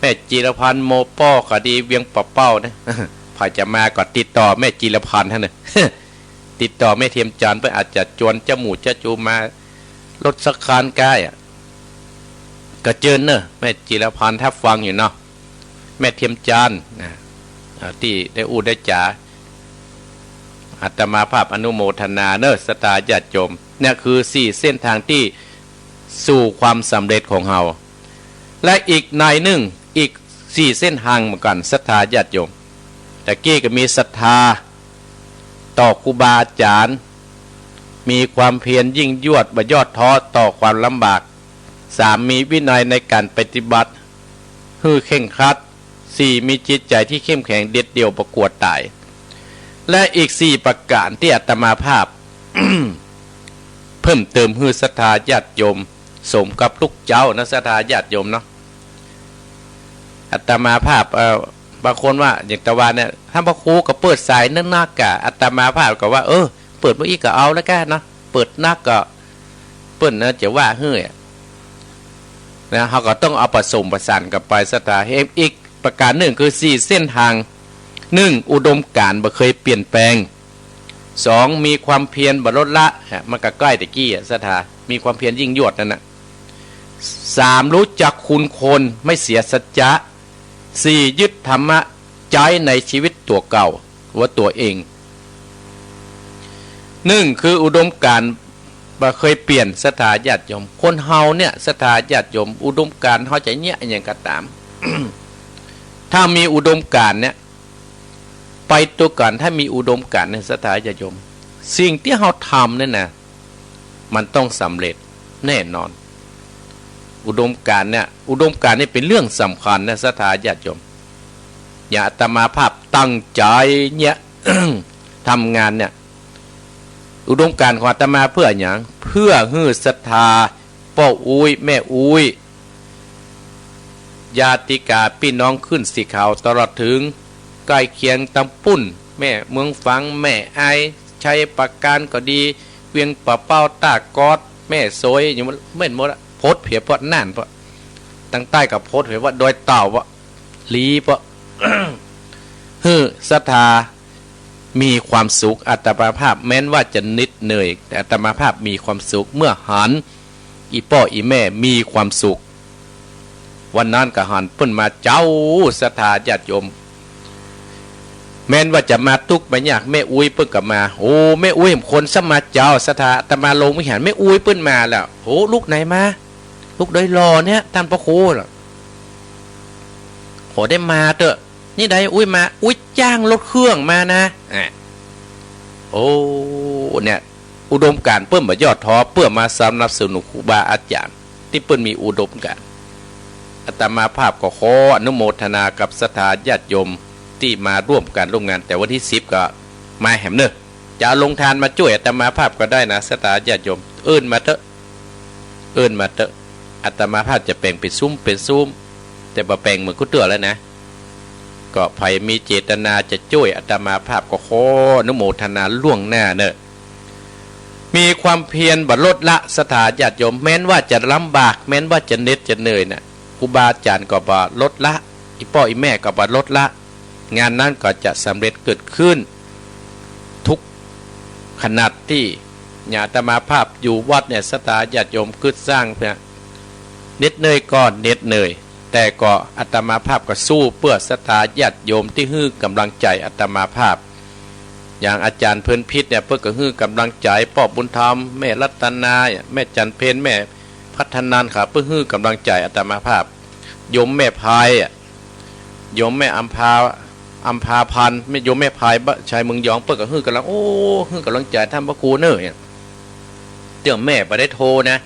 แม่จิรพันธ์โมป้อก็ดีเวียงปะเป้านะพอจะมาก็ติดต่อแม่จิรพันธ์ท่านน่ะ ติดต่อแม่เทียมจันทร์เพื่ออาจจะจวนจมูกจะจูมารถสักคานใกล้ก็เจอเนอะแม่จิรพันธ์ถ้าฟังอยู่เนาะแม่เทียมจันทร์ที่ได้อูได้จ๋าอาตมาภาพอนุโมทนาเนอะศรัทธาญาติโยมเนี่ยคือ4เส้นทางที่สู่ความสำเร็จของเฮาและอีกในหนึ่งอีก4เส้นทางเหมือนกันศรัทธาญาติโยมแต่กี้ก็มีศรัทธาต่อครูบาอาจารย์มีความเพียรยิ่งยวดบ่ยอดท้อต่อความลำบาก3มีวินัยในการปฏิบัติฮือเข่งครัด4มีจิตใจที่เข้มแข็งเด็ดเดี่ยวประกวดตายและอีก4ประการที่อาตมาภาพ เพิ่มเติมฮือศรัทธาญาติโยมสมกับลูกเจ้านะศรัทธาญาติโยมเนาะอาตมาภาพบางคนว่าอย่างตะวันเนี่ยท่านพระครูก็เปิดสายนักกะอาตมาภาพก็ว่าเปิดมาอีกก็เอาแล้วกันนะเปิดนักก็เปิ้นนะจะว่าเฮ้ยนะเขาก็ต้องเอาผสมประสานกับไปศรัทธาอีกประการหนึ่งคือ4เส้นทาง1อุดมการณ์บ่เคยเปลี่ยนแปลง2มีความเพียรบ่ลดละมันก็ใกล้ตะกี้ศรัทธามีความเพียรยิ่งยวดนั่นน่ะ3รู้จักคุณคนไม่เสียสัจจะ4ยึดธรรมะใจในชีวิตตัวเก่าว่าตัวเอง1คืออุดมการณ์บ่เคยเปลี่ยนศรัทธาญาติโยมคนเฮาเนี่ยศรัทธาญาติโยมอุดมการณ์เฮาจะเนี่ยอย่างก็ตาม ถ้ามีอุดมการณ์เนี่ยไปตัวกันถ้ามีอุดมการณ์ในศรัทธาญาติโยมสิ่งที่เฮาทำเนี่ยนะมันต้องสำเร็จแน่นอนอุดมการณ์เนี่ยอุดมการณ์นี่เป็นเรื่องสำคัญนะศรัทธาญาติโยมอย่าอาตมาภาพตั้งใจเนี่ย ทำงานเนี่ยอุดมการณ์ของอาตมาเพื่ออย่างเพื่อฮื้อศรัทธาป้าอุ้ยแม่อุ้ยญาติกาพี่น้องขึ้นสีขาวตลอดถึงใกล้เคียงตำปุ่นแม่เมืองฝังแม่ไอชัยประการก็ดีเวียงปะเป้าตากอดแม่โซยอย่างมันไม่หมดละโพดเผียพอดน่านปะตั้งใต้กับโพดเผียว่าโดยเต่าปะลีปะ ฮื้อศรัทธามีความสุขอาตมาภาพแม้นว่าจะนิดเหนื่อยแต่อาตมาภาพมีความสุขเมื่อหันอีพ่ออีแม่มีความสุขวันนั้นก็หันเพิ่นมาเจ้าศรัทธาญาติโยมแม้นว่าจะมาทุกข์มาอยากแม่อุ้ยเพิ่นก็มาโอ้แม่อุ้ยคนสมาเจ้าศรัทธาอาตมาลงไม่เห็นแม่อุ้ยเพิ่นมาแล้วโอ้ลูกไหนมาลูกโดยรอเนี่ยท่านพระครูล่ะขอได้มาเถอะนี่ได้อุ้ยมาอุ้ยจ้างรถเครื่องมานะโอ้เนี่ยอุดมการณ์เพิ่มบ่ยอดท้อเพื่อมาสนับสนุนครูบาอาจารย์ที่เพิ่นมีอุดมการณ์อาตมาภาพก็ขออนุโมทนากับศรัทธาญาติโยมที่มาร่วมกันร่วมงานแต่วันที่10ก็มาแหมเนอะจะลงทานมาช่วยอาตมาภาพก็ได้นะศรัทธาญาติโยมเอิ้นมาเถอะอาตมาภาพจะแปลงเป็นซุ้มแต่บ่แปลงเหมือนกุเตือแล้วนะก็ใครมีเจตนาจะช่วยอาตมาภาพก็ขออนุโมทนาล่วงหน้าเนอะ มีความเพียรบัดลดละสถาญาติโยมแม้นว่าจะลำบากแม้นว่าจะเหน็ดจะเหนื่อยนะครูบาอาจารย์ก็บ่ลดละอีพ่ออีแม่ก็บ่ลดละงานนั้นก็จะสำเร็จเกิดขึ้นทุกขนาดที่ญาติมาภาพอยู่วัดเนี่ยสถาญาติโยมขึ้นสร้างเนี่ยเหน็ดเหนื่อยก็เหน็ดเหนื่อยแต่ก็อาตมาภาพก็สู้เพื่อสถาญาติโยมที่ฮื้อกำลังใจอาตมาภาพอย่างอาจารย์เพิ่นพิษเนี่ยเพื่อก็ฮื้อกำลังใจพ่อบุญธรรมแม่รัตนาแม่จันเพนแม่พัฒนานค่ะเพื่อฮื้อกำลังใจอาตมาภาพโยมแม่พายโยมแม่อัมพาพันธ์ไม่โยมแม่พายชายเมืองยองเพื่อก็ฮื้อกำลังฮื้อกำลังใจท่านพระครูเนอะเดี๋ยวแม่ไปได้โทรนะ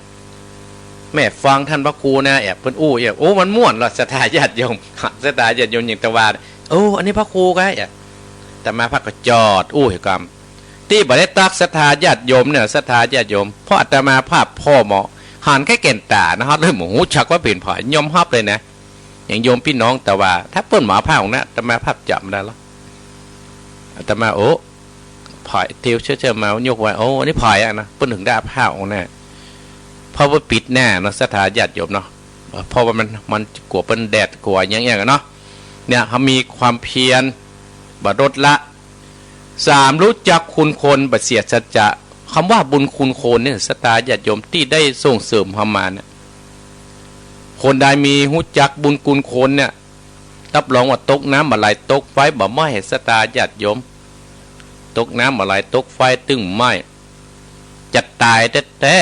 แม่ฟังท่านพระครูนะเพิ่นมันม่วนเหรอสถาญาติโยมสถาญาติโยมอย่างตะวันอันนี้พระครูก็แต่มาพักก็จอดเหตุกรรมที่บ่ได้ตักสถาญาติโยมเนี่ยสถาญาติโยมเพราะอาตมาภาพพ่อหมอหันแค่เก่นตานะครับเลยหมูชักว่าเป็นผ่อยอมฮับเลยนะอย่างโยมพี่น้องแต่ว่าถ้าเปิ้นหมาผ้าของนะอาตมาภาพจำได้แล้วอาตมาผ่อยเที่ยวเชื่อมายกไว้อันนี้ผ่อยนะเปิ้นถึงได้ผ้าของนะเพราะว่าปิดแน่เนาะสถาญาติโยมเนาะเพราะว่ามันกลัวเป็นแดดกลัวอย่างเงี้ยกันเนาะเนี่ยเขามีความเพียรบัดลดละ3รู้จักคุณคนบัดเสียสัจจะคำว่าบุญคุณโคนเนี่ยสถาญาติโยมที่ได้ส่งเสริมเข้ามาเนี่ยคนใดมีรู้จักบุญคุณโคนเนี่ยรับรองว่าตกน้ำอะไรตกไฟบ่ไหม้สถาญาติโยมตกน้ำอะไรตกไฟตึงไหม้จะตายแท้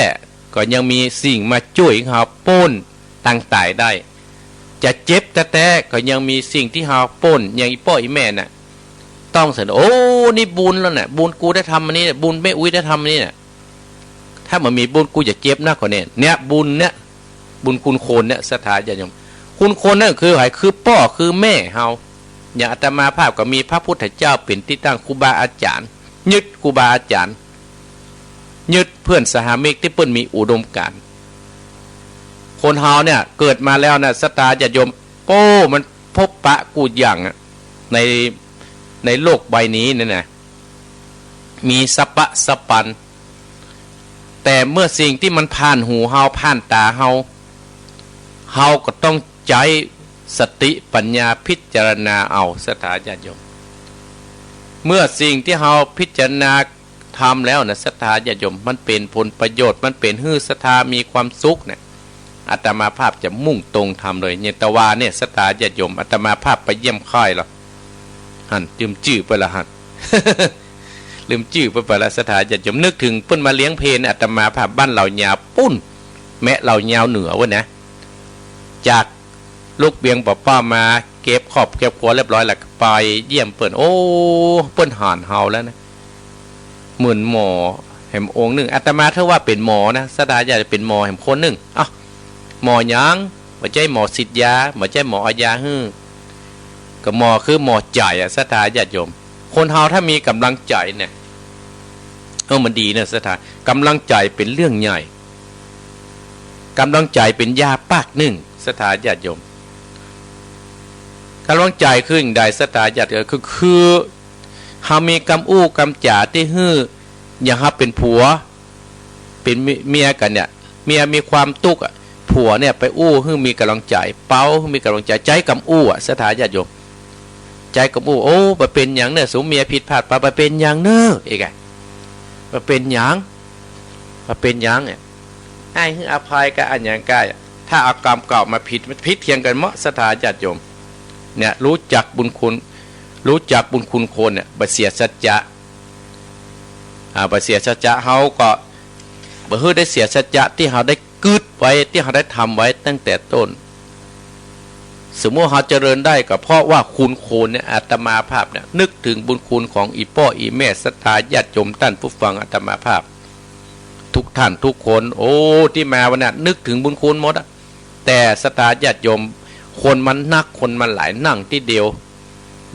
ก็ยังมีสิ่งมาช่วยเขาป้นตั้งตายได้จะเจ็บแต่ก็ยังมีสิ่งที่เขาป้นอย่างอีพ่ออีแม่น่ะต้องเสนอนี่บุญแล้วน่ะบุญกูได้ทำอันนี้บุญแม่อุ้ยได้ทำอันนี้น่ะถ้ามันมีบุญกูจะเจ็บนะกว่าเนี่ยบุญเนี่ยบุญคุณโคนเนี่ยสถาญาติโยมคุณโคนนั่นคือใครคือพ่อคือแม่เฮาอย่างอาตมาภาพก็มีพระพุทธเจ้าเป็นที่ตั้งครูบาอาจารย์ยึดครูบาอาจารย์ยึดเพื่อนสหมิกที่เปิ้นมีอุดมการณ์คนเฮาเนี่ยเกิดมาแล้วนะสถาญาติโยมมันพบปะกูอย่างในโลกใบนี้เนี่ยนะมีสัพพะสัพปันแต่เมื่อสิ่งที่มันผ่านหูเฮาผ่านตาเฮาก็ต้องใจสติปัญญาพิจารณาเอาสถาญาติโยมเมื่อสิ่งที่เฮาพิจารณาทำแล้วนะศรัทธาญาติโยมมันเป็นผลประโยชน์มันเป็นฮื้อศรัทธามีความสุขเนี่ยอาตมาภาพจะมุ่งตรงทำเลยเนี่ยตะวาเนี่ยศรัทธาญาติโยมอาตมาภาพไปเยี่ยมค่ายหรอหันลืมจื้อไปละหัน ลืมจื้อไปละศรัทธาญาติโยมนึกถึงเพิ่นมาเลี้ยงเพลอาตมาภาพบ้านเหล่ายาวปุ้นแม่เหล่ายาวเหนือวะนะจากลูกเบียงป้ามาเก็บขอบเก็บหัวเรียบร้อยแล้วไปเยี่ยมเปิ้นเปิ้นห่านเฮาแล้วนะเหมือนหมอแห่งองค์หนึ่งอาตมาเท่าว่าเป็นหมอนะสดาจะเป็นหมอแห่งคนหนึ่งหมอยังไม่ใช่หมอสิทธยาไม่ใช่หมออาญาก็หมอคือหมอใจสดาญาติโยมคนเฮาถ้ามีกำลังใจเนี่ยมันดีนะสดากำลังใจเป็นเรื่องใหญ่กำลังใจเป็นยาปากหนึ่งสดาญาติโยมกำลังใจคืออย่างใดสดาญาติคือเฮามีกำอู้กำจ่าที่ฮื้ออย่างฮับเป็นผัวเป็นเมียกันเนี่ยเมียมีความตุกผัวเนี่ยไปอู้ฮื้อมีกำลังใจเป้ามีกำลังใจใจกำอู้สถาญาติโยมใจกำอู้ไปเป็นอย่างเนี่ยสมเมียผิดพลาดไปเป็นอย่างเนอะเอกไปเป็นอย่างเนี่ยให้ฮื้ออภัยกับอันอย่างใกล้ถ้าเอากรรมเก่ามาผิดเทียงกันเมาะสถาญาติโยมเนี่ยรู้จักบุญคุณคนเนี่ยบ่เสียสัจจะบ่เสียสัจจะเฮาก็บ่ฮื้อได้เสียสัจจะที่เฮาได้กึดไว้ที่เฮาได้ทำไว้ตั้งแต่ต้นสมมุติเฮาเจริญได้ก็เพราะว่าคุณโคนเนี่ยอาตมาภาพเนี่ยนึกถึงบุญคุณของอีพ่ออีแม่ศรัทธาญาติโยมท่านผู้ฟังอาตมาภาพทุกท่านทุกคนที่มาวันนี้นึกถึงบุญคุณหมดแต่ศรัทธาญาติโยมคนมันนักคนมันหลายนั่งที่เดียว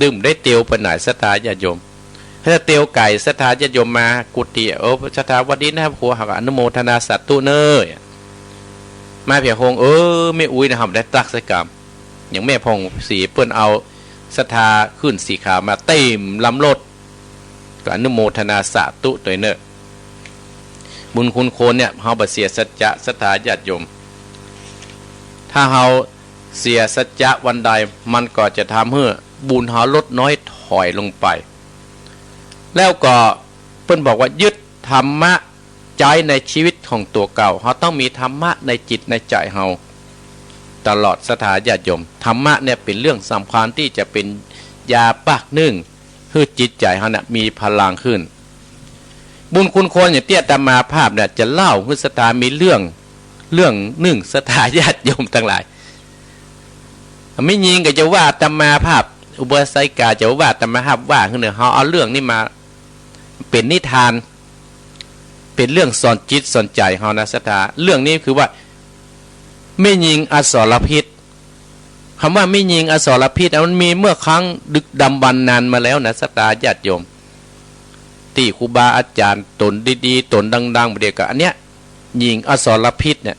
ดื่มได้เตียวไปไหนศรัทธาญาติโยมถ้าเตียวไก่ศรัทธาญาติโยมมากุฏิศรัทธาวันนี้นะครับครูหักอนุโมทนาสัตตุเนยมาเพียงคงไม่อุ้ยนะครับได้ตักสกรรมอย่างแม่พงสีเปิ้นเอาศรัทธาขึ้นสีขาวมาเต็มลำรถก็อนุโมทนาสัตตุตัวเนย บุญคุณโคนเนี่ยเฮาบ่เสียสัจจะศรัทธาญาติโยมถ้าเฮาเสียสัจจะวันใดมันก็จะทำให้บุญเฮาลดน้อยถอยลงไปแล้วก็เพิ่นบอกว่ายึดธรรมะใจในชีวิตของตัวเก่าเฮาต้องมีธรรมะในจิตในใจเฮาตลอดศรัทธาญาติโยมธรรมะเนี่ยเป็นเรื่องสำคัญที่จะเป็นยาปากนึ่งให้จิตใจเฮาเนี่ยมีพลังขึ้นบุญคุณโคนอย่างเตี้ยตามาภาพเนี่ยจะเล่าให้ศรัทธามีเรื่องหนึ่งศรัทธาญาติโยมทั้งหลายไม่ยิงก็จะว่าตามาภาพอุบาสิกาจะว่าตามาภาพว่าขึ้นเนี่ยเฮาเอาเรื่องนี้มาเป็นนิทานเป็นเรื่องสอนจิตสอนใจเฮานะศรัทธาเรื่องนี้คือว่าไม่ยิงอสรพิษคำว่าไม่ยิงอสรพิษมันมีเมื่อครั้งดึกดำบรรพ์นานมาแล้วนะศรัทธาญาติโยมที่ครูบาอาจารย์ตนดีๆตนดังๆเดียวกันอันเนี้ยยิงอสรพิษเนี่ย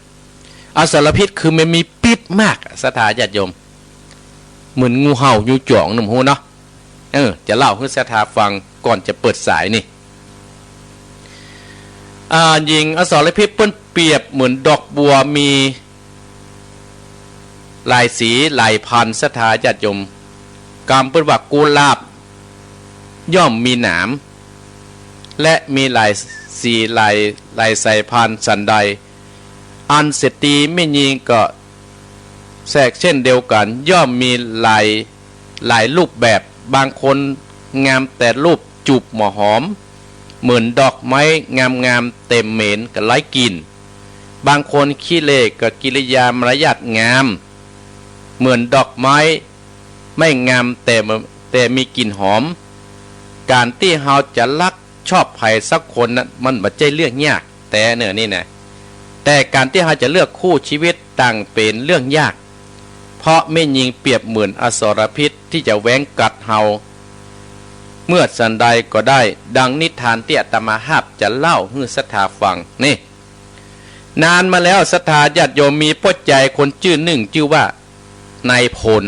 อสรพิษคือมันมีพิษมากศรัทธาญาติโยมเหมือนงูเห่างูจ่องหนุ่มหูเนาะจะเล่าให้ศรัทธาฟังก่อนจะเปิดสายนี่ยิงอสรพิษเปิ้นเปรียบเหมือนดอกบัวมีลายสีลายพันธุ์ศรัทธาญาติโยมกำเปิ้นว่ากุหลาบย่อมมีหนามและมีลายสีลายสายพันธุ์สันใดอันเสตีไม่ยิงก็แทรกเช่นเดียวกันย่อมมีลายรูปแบบบางคนงามแต่รูปจูบหมอหอมเหมือนดอกไม้งามๆเต็มเหม็นกับไร้กลิ่นบางคนขี้เละกับกิริยามารยาทงามเหมือนดอกไม้ไม่งามแต่มีกลิ่นหอมการที่เฮาจะรักชอบใครสักคนนั้นมันบ่ใช่เรื่องยากแต่เนี่ยนี่นะแต่การที่เฮาจะเลือกคู่ชีวิตต่างเป็นเรื่องยากเพราะไม่ยิงเปรียบเหมือนอสรพิษที่จะแหวงกัดเฮาเมื่อสันใดก็ได้ดังนิทานที่อาตมาภาพจะเล่าให้ศรัทธาฟังนี่นานมาแล้วศรัทธาญาติโยมมีพ่อใจคนชื่อหนึ่งชื่อว่านายพล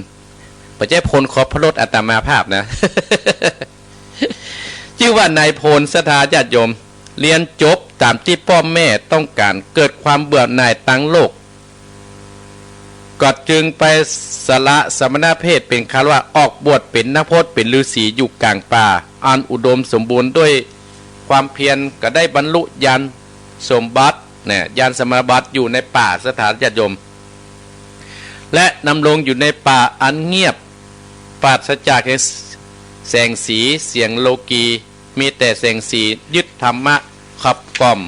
ปัจจัยพลขอพระรถอาตมาภาพนะ ชื่อว่านายพลศรัทธาญาติโยมเรียนจบตามที่พ่อแม่ต้องการเกิดความเบื่อหน่ายตั้งโลกก็จึงไปสละสมณเพศเป็นคารวะออกบวชเป็นนักพจน์เป็นฤาษีอยู่กลางป่าอันอุดมสมบูรณ์ด้วยความเพียรก็ได้บรรลุญาณสมบัติเนี่ยญาณสมบัติอยู่ในป่าสถานญาติโยมและนำลงอยู่ในป่าอันเงียบปราศจากแสงสีเสียงโลกีมีแต่แสงสียึดธรรมะขับกล่อม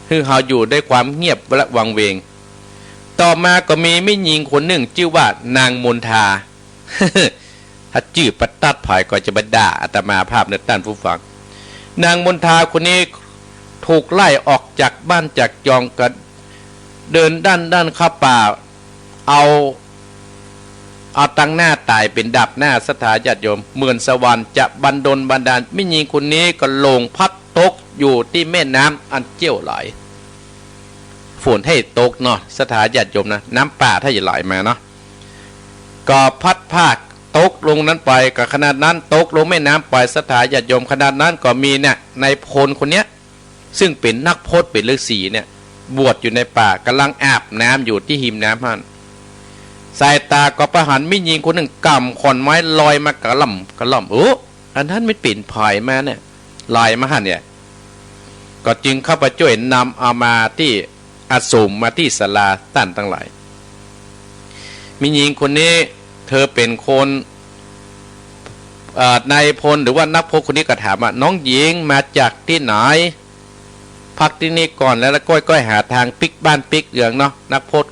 คือเฮาอยู่ด้วยความเงียบและวังเวงต่อมาก็มีไม่หญิงคนหนึ่งชื่อว่านางมนทา ถ้าชื่อปัตตัดภายก็จะบรรดาอาตมาภาพในท่านผู้ฟังนางมนทาคนนี้ถูกไล่ออกจากบ้านจากจองกันเดินด้านเข้าป่าเอาตั้งหน้าตายเป็นดับหน้าศรัทธาญาติโยมเหมือนสวรรค์จะบันดาลไม่หญิงคนนี้ก็ลงพัดตกอยู่ที่แม่น้ำอันเจี้ยวไหลฝนให้ตกเนาะศรัทธาญาติโยมนะน้ำป่าถ้าจะไหลมาเนาะก็พัดภาคตกลงนั้นไปกับขนาดนั้นตกลงแม่น้ำไปศรัทธาญาติโยมขนาดนั้นก็มีเนี่ยในพลคนเนี้ยซึ่งเป็นนักพจน์เป็นฤาษีเนี่ยบวชอยู่ในป่ากำลังอาบน้ำอยู่ที่หิมน้ำนั่นสายตาก็ประหันไม่ยิงคนหนึ่งกำขอนไม้ลอยมากระล่ำโอ้อันนั้นไม่ปิ่นภายมาเนี่ยลอยมาหันเนี่ยก็จึงเข้าไปช่วยนำเอามาที่อาสมมาที่ศาลาตั้นทั้งหลายมีหญิงคนนี้เธอเป็นคนนายพลหรือว่านักพจน์คนนี้ก็ถามว่าน้องหญิงมาจากที่ไหนพักที่นี่ก่อนแล้วก้อยหาทางปิกบ้านปิกเหลืองเนาะนักพจน์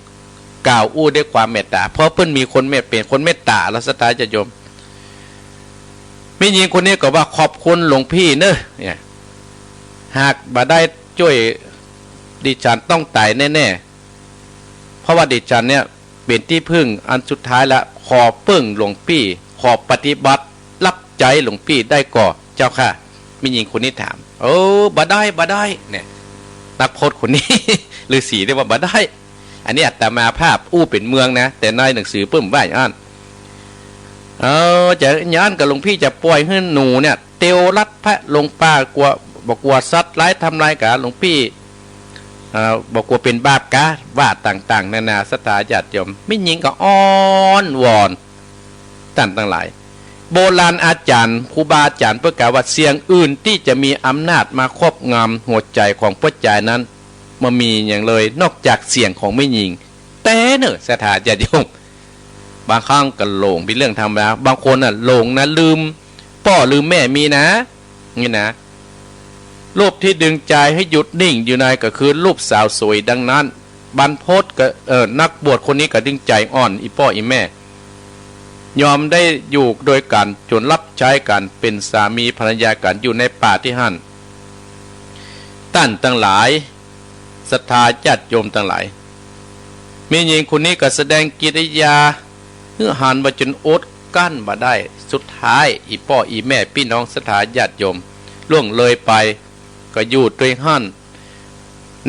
กล่าวอู้ด้วยความเมตตาเพราะเพิ่นมีคนเป็นคนเมตตาแล้วศรัทธาญาติโยมมีหญิงคนนี้ก็ว่าขอบคุณหลวงพี่เนอะเนี่ยหากบ่ได้ช่วยดิฉันต้องตายแน่ๆเพราะว่าดิฉันเนี่ยเป็นที่พึ่งอันสุดท้ายละขอเพิ่งหลวงพี่ขอปฏิบัติรับใจหลวงพี่ได้ก่อเจ้าค่ะมีหญิงคนนี้ถามโอ้บ่ได้เนี่ยนักพจน์คนนี้ฤาษีได้ว่าบ่ได้อันนี้อาตมาภาพอู้เป็นเมืองนะแต่ในหนังสือเพิ่มว่าอย่างนั้นจะย้อนกับหลวงพี่จะปล่อยให้หนูเนี่ยเตียวลัดพระลงป่ากลัว บอกกลัวสัตว์ร้ายทำลายกะหลวงพี่บอกกลัวเป็นบาปกะว่าต่างๆนานาศรัทธาญาติโยมไม่ยิงก็อ้อนวอนท่านทั้งหลายโบราณอาจารย์ครูบาอาจารย์เพื่อกล่าวว่าเสียงอื่นที่จะมีอำนาจมาครอบงำหัวใจของพระใจนั้นมันมีอย่างเลยนอกจากเสียงของไม่ยิงแต่เนอะศรัทธาญาติโยมบางครั้งก็หลงเป็นเรื่องธรรมดาบางคนน่ะหลงนะลืมพ่อลืมแม่มีนะนี่นะรูปที่ดึงใจให้หยุดนิ่งอยู่ในก็คือรูปสาวสวยดังนั้นบรรพตก็นักบวชคนนี้ก็ดึงใจอ่อนอีพ่ออีแม่ยอมได้อยู่โดยกันจนรับใช้กันเป็นสามีภรรยากันอยู่ในป่าที่หั่นท่านทั้งหลายศรัทธาญาติโยมทั้งหลายมีหญิงคนนี้ก็แสดงกิริยาเนื้อหันมาจนอดกั้นมาได้สุดท้ายอีพ่ออีแม่พี่น้องศรัทธาญาติโยมล่วงเลยไปก็อยู่ด้วยหั่น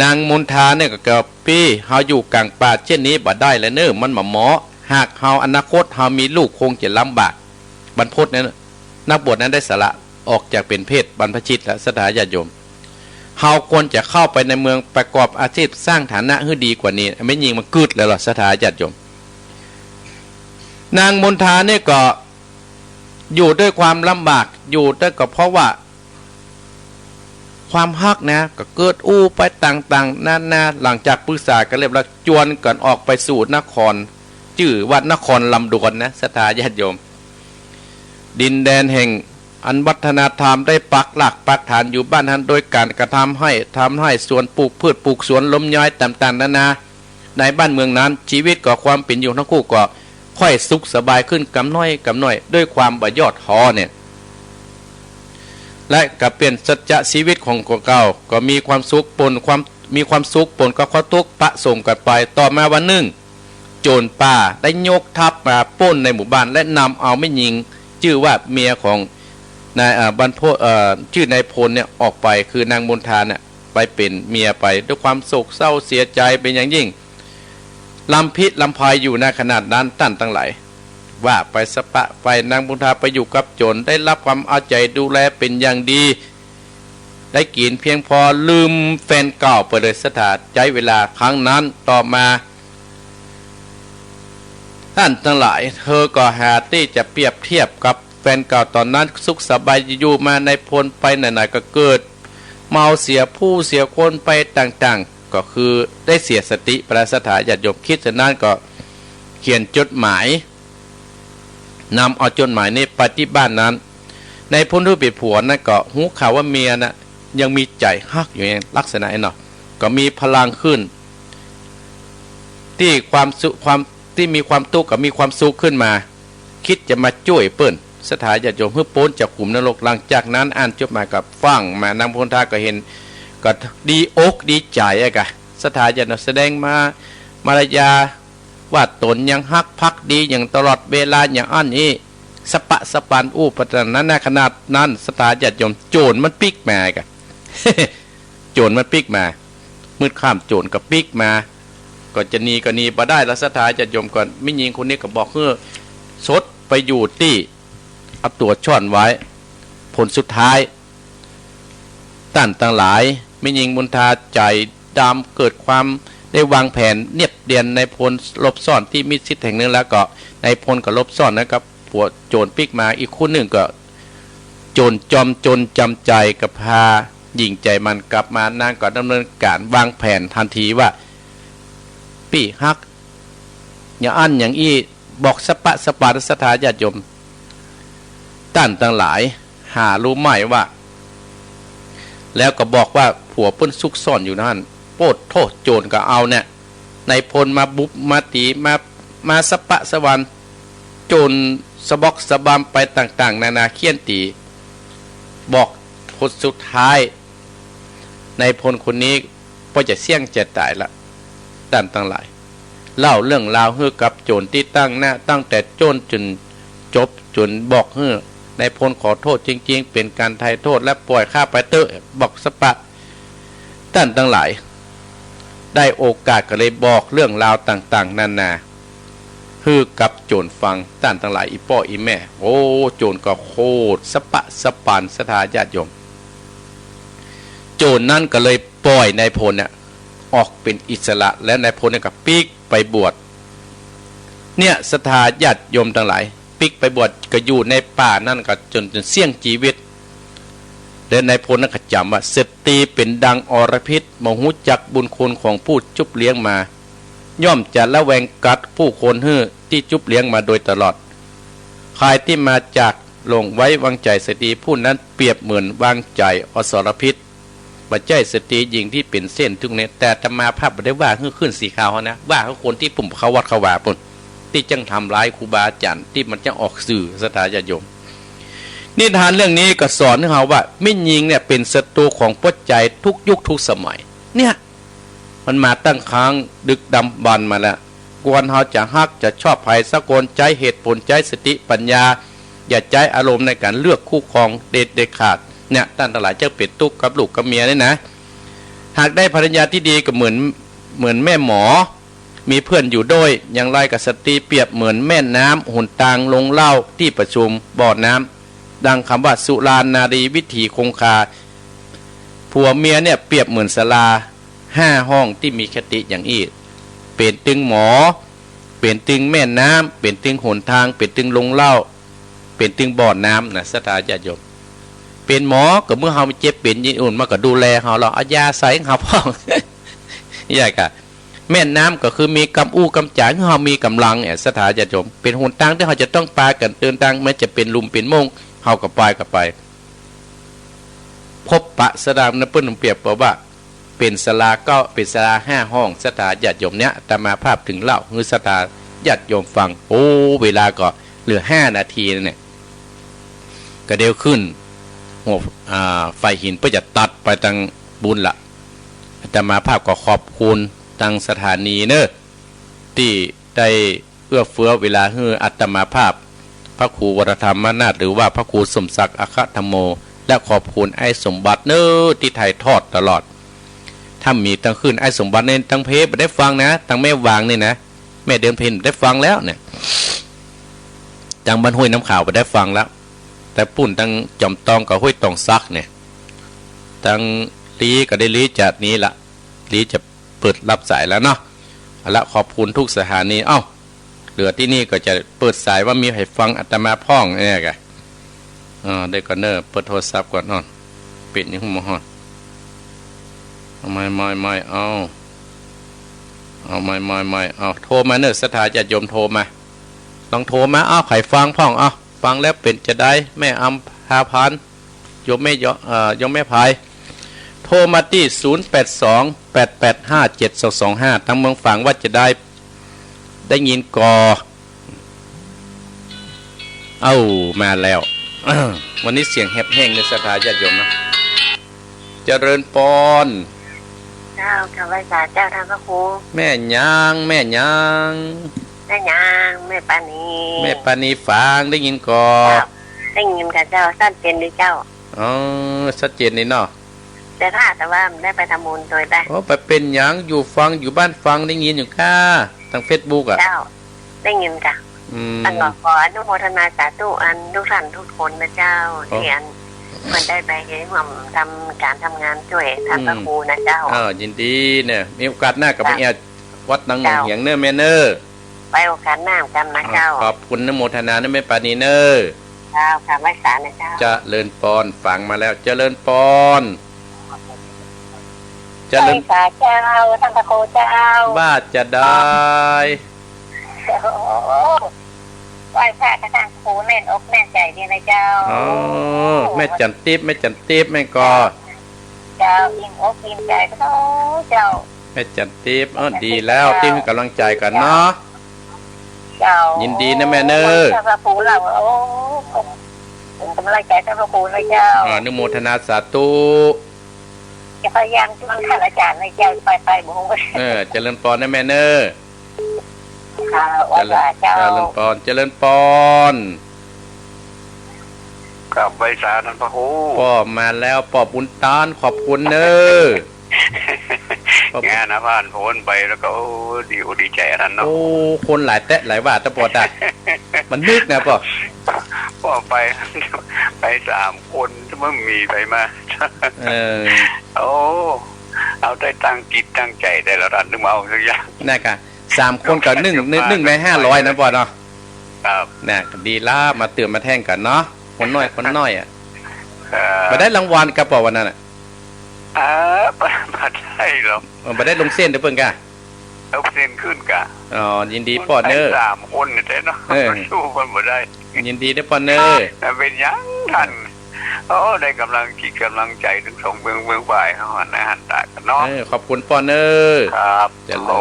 นางมนทาเนี่ยก็เกิดพี่เฮาอยู่กลางป่าเช่นนี้บ่ได้แล้วเน้อมันหมอหากเฮาอนาคตเฮามีลูกคงจะลำบากบรรพตนั้นนักบวชนั้นได้สละออกจากเป็นเพศบรรพชิตและศรัทธาญาติโยมเฮาควรจะเข้าไปในเมืองประกอบอาชีพสร้างฐานะให้ดีกว่านี้ไม่ยิงมันกึดเลยหรอศรัทธาญาติโยมนางมนทาเนี่ยก็อยู่ด้วยความลำบากอยู่ด้วยก็เพราะว่าความฮักนะก็เกิดอู้ไปต่างๆนาหลังจากปรึกษากันเรียบร้อยจวนกันออกไปสู่นครชื่อว่านครลำดวนนะศรัทธาญาติโยมดินแดนแห่งอันวัฒนธรรมได้ปักหลักปักฐานอยู่บ้านนั้นโดยการกระทำให้สวนปลูกพืชปลูกสวนล้มย้อยต่างๆนานาในบ้านเมืองนั้นชีวิตก็ความเป็นอยู่ทั้งคู่ก็ค่อยสุขสบายขึ้นกำน้อยด้วยความบ่ยอดท้อเนี่ยและกับเปลี่ยนสัจจะชีวิตของเก่าก็มีความสุขปนกับความทุกข์ปะสมกันไปต่อมาวันหนึ่งโจรป่าได้ยกทัพมาปล้นในหมู่บ้านและนำเอาไม่ยิงชื่อว่าเมียของนายบรรพชื่อนายพลเนี่ยออกไปคือนางมนทาเนี่ยไปเป็นเมียไปด้วยความโศกเศร้าเสียใจเป็นอย่างยิ่งลำพิษลำพายอยู่ในขนาดนั้นท่านทั้งหลายว่าไปสปะไปนางมนทาไปอยู่กับโจรได้รับความเอาใจดูแลเป็นอย่างดีได้กินเพียงพอลืมแฟนเก่าไปเลยสถานใจเวลาครั้งนั้นต่อมาท่านทั้งหลายเธอก็หาที่จะเปรียบเทียบกับแฟนเก่าตอนนั้นสุขสบายอยู่มาในพลไปไหนๆก็เกิดเมาเสียผู้เสียคนไปต่างๆก็คือได้เสียสติประสถาญาติโยมคิดฉะนั้นก็เขียนจดหมายนำเอาจดหมายนี้ไปที่บ้านนั้นในพลที่เป็นผัวนั่นก็หูข่าวว่าเมียนะยังมีใจฮักอยู่ในลักษณะนี้เนาะก็มีพลังขึ้นที่ที่มีความทุกข์กับมีความสุขขึ้นมาคิดจะมาช่วยเปิ้นสถาญาติโยมเพื่อพ้นจากขุมนรกหลังจากนั้นอ่านจดหมายกับฟังมานางพลทาก็เห็นก็ดีอกดีใจอะกะสถาญาติแสดงมามารยาว่าตนยังฮักพักดีอย่างตลอดเวลาอย่างอันนี้สปะสปันอู้ปะนั้นขนาดนั้นสถาญาติโยมโจรมันปิกมากะ โจรมันปิกมามืดข้ามโจรกับปิกมาก็จะหนีก็หนีบ่ได้แล้วสถาญาติโยมก่อนไม่ยิงคนนี้ก็บอกสดไปอยู่ที่เอาตัวช่อนไว้ผลสุดท้ายท่านทั้งหลายไม่ยิงมนทาใจดำเกิดความได้วางแผนเนียบเดียนในพลลบซ่อนที่มิดชิดแห่งนึงแล้วก็ในพลก็ลบซ่อนนะครับผัวโจรปิกมาอีกคู่หนึ่งก็โจรจอมจนจำใจกับพาหญิงใจมันกลับมานางก็ดำเนินการวางแผนทันทีว่าพี่ฮักอย่างอันอย่างอี้บอกสปะสปาสถาญาติโยมท่านทั้งหลายหารู้ไหมว่าแล้วก็บอกว่าผัวเปิ้นซุกซ่อนอยู่นั่นโปดโทษโจรก็เอาเนี่ยในพลมาบุบมาตีมาสปะสวรรค์โจรสะบอกสะบามไปต่างๆนานาเคี่ยนตีบอกผลสุดท้ายในพลคนนี้พอจะเสี่ยงจะตายละท่านทั้งหลายเล่าเรื่องราวให้กับโจรที่ตั้งหน้าตั้งแต่โจรจนจบจนบอกให้ในพลขอโทษจริงๆเป็นการไถ่โทษและปล่อยข้าไปเตอะบอกสปะท่านทั้งหลายได้โอกาสก็เลยบอกเรื่องราวต่างๆนานาให้กับโจรฟังท่านทั้งหลายอีพ่ออีแม่โอ้โจรก็โคตรสปะสปานสถาญาติโยม โจรนั่นก็เลยปล่อยนายพลเนี่ยออกเป็นอิสระและนายพลเนี่ยก็ปีกไปบวชเนี่ยศรัทธาญาติโยมทั้งหลายปีกไปบวชก็อยู่ในป่านั่นก็จนเสี่ยงชีวิตและนายพลนั้นก็จำว่าสตรีเป็นดังอรพิษมหูจักบุญคุณของผู้จุบเลี้ยงมาย่อมจะละแวงกัดผู้คนฮื้อที่จุบเลี้ยงมาโดยตลอดใครที่มาจากลงไว้วางใจสตรีผู้นั้นเปรียบเหมือนวางใจอสรพิษบัจใจสตรีหญิงที่เป็นเส้นทุกเนี่ยแต่ธรรมาภาพไม่ได้ว่าขึ้นสีขาวนะว่าเขาคนที่ปุ่มเขาวัดเขาว่าปุ่นที่จังทำร้ายครูบาอาจารย์ที่มันจะออกสื่อสถาญาติโยมนิทานเรื่องนี้ก็สอนให้เราว่าไม่ยิงเนี่ยเป็นศัตรูของปัจจัยทุกยุคทุกสมัยเนี่ยมันมาตั้งค้างดึกดำบรรพ์มาแล้วกวนเขาจะฮักจะชอบภัยสะกลใจเหตุผลใจสติปัญญาอย่าใจอารมณ์ในการเลือกคู่ครองเด็ดขาดเนี่ยท่านทั้งหลายเจ้าเป็ดตุ๊กกับลูกกับเมียนี่นะหากได้ภรรยาที่ดีก็เหมือนแม่หมอมีเพื่อนอยู่ด้วยอย่างไรกับสตรีเปรียบเหมือนแม่น้ำหุ่นตางลงเล่าที่ประชุมบ่อน้ำดังคำว่าสุรานนารีวิถีคงคาผัวเมียเนี่ยเปรียบเหมือนศาลา5 ห้องที่มีคติอย่างอี้เป็นตึงหมอเป็นตึงแม่น้ำเป็นตึงหนทางเป็นตึงลงเล่าเป็นตึงบ่อน้ำนะสถาญาติโยมเป็นหมอก็เมื่อเราเจ็บเป็นยิ่งอุ่นมาก็ดูแลเราเอายาใส่เขาพ่องนี่กะแม่น้ำก็คือมีกำอู้กำจ่ายเรามีกำลังเนี่ยสถาญาติโยมเป็นหนทางที่เราจะต้องปากันเดินทางมันจะเป็นลุมเป็นมงเขาก็ไปพบปะสดามนะเปิ้นเปรียบบอกว่าเป็นศาลาก็เป็นศาลา5 ห้องสถาญาติโยมเนี้ยตามมาภาพถึงเล่าคือสถาญาติโยมฟังโอ้เวลาก็เหลือ5 นาทีเนี่ยก็เดียวขึ้นหัวไฟหินเพื่อจะตัดไปทางบุญละตามมาภาพก็ขอบคุณทางสถานีเนอะที่ได้เอื้อเฟื้อเวลาให้อัตมาภาพพระครูวรธรรมนาถหรือว่าพระครูสมศักดิ์อัคธรรมโมและขอบคุณไอ้สมบัติเนอะที่ถ่ายทอดตลอดถ้ามีตั้งขึ้นไอ้สมบัติเนี่ยตั้งเพจได้ฟังนะตั้งแม่วางนี่นะแม่เดินเพลได้ฟังแล้วเนี่ยจังบ้านห้วยน้ำขาวไปได้ฟังแล้วแต่ปุ่นตั้งจอมตองกับห้วยตองซักเนี่ยตั้งลีก็ได้ลีจากนี้ละลีจะเปิดรับสายแล้วเนาะละขอบคุณทุกสถานีเอ้าเหลือที่นี่ก็จะเปิดสายว่ามีให้ฟังอาตมาพ่องเนี่ยไงได้ก่อนเนอเปิดโทรศัพท์ก่อนนอนปิดยังหัวหอนไม่เอาไม่เอาโทรมาเนอะสถาญาติโยมโทรมาลองโทรมาไข่ฟังพ่องฟังแล้วเป็นจะได้แม่อัมพาพันโยมแม่โยมแม่พายโทรมาที่0828857225ทั้งเมืองฝังว่าจะได้ยินกอมาแล้ว วันนี้เสียงแหบแห้งในสถาญาติโยมนะเจริญปอนเจ้าคำว่าสาเจ้าท่านพระครูแม่ยางแม่ปานีฟังได้ยินก่อได้ยินกับเจ้าสั้นเจนหรือเจ้าชัดเจนนี่เนาะแต่ว่าได้ไปทำบุญโดยได้ไปเป็นหยังอยู่ฟังอยู่บ้านฟังได้ยินอยู่ค่ะทาง Facebook อ่ะเจ้าได้ยินค่ะตั้งขออนุโมทนาสาธุอันทุกท่านทุกคนนะเจ้าที่อันมันได้ไปร่วมทำการทำงานช่วยท่านพระครูนะเจ้ายินดีเนี่ยมีโอกาสหน้ากับไปวัดนางหงเหียงเนอร์แม่เนอร์ไปโอกาสหน้ากันนะเจ้าขอบคุณนโมทนานะแม่ปานีเนอร์เจ้าค่ะไว้สานะเจ้าจะเลินปอนฟังมาแล้วจะเลินปอนจะเลินสาเจ้าท่านพระครูเจ้าบ้าจะได้ไหว้พระกระทั่งครูแน่นอกแน่นใจดีนะเจ้าแม่จันทิพย์แม่กอเจ้าอิ่มอกอิ่มใจก็เจ้าแม่จันทิพย์ดีแล้วที่ให้กำลังใจกันเนาะเจ้ายินดีนะแม่เนอท่านพระครูเราเป็นกำลังใจท่านพระครูนะเจ้าอนุโมทนาสาธุจะพยายามชวนท่านอาจารย์ในเจ้าไปบุ้งเจริญปอนนะแม่เนอเจริญปอนกับใบสานันพระครูป้อมาแล้วป้อบุญตานขอบคุณเนงานนะผ่านพ้นไปแล้วก็ดีใจนั่นเนาะคนหลายแตะหลายบาทตะปอดมันนึกนะป้อไป3 คนถ้าไม่มีไปมา เออ โอ้เอาได้ตั้งจิตตั้งใจได้แล้วรันนึกมาเอาสักอย่าง น่ะกะ3 คนกับ1ใน500นะบ่เนาะ ครับ น่ะดีล่ามาเตือนมาแท่งกันเนาะคนน้อยอ่ะ เออ มาได้รางวัลกับบ่วันนั้นอ่ะ มาได้หรอก มาได้ลงเส้นเด้อเพิ่นกะ เอาเส้นขึ้นกะ อ๋อยินดีปอดเด้อ 3 คนเนี่ยเนาะ เออ สู้มันบ่ได้ ยินดีเด้อปอดเด้อ แต่เป็นยังท่านโอ้ได้กำลังจิตกำลังใจถึงส่งเมืองบ่ายเขาหันหน้าหันตากันเนาะ ขอบคุณปอดเด้อ ครับ เจริญ โอ้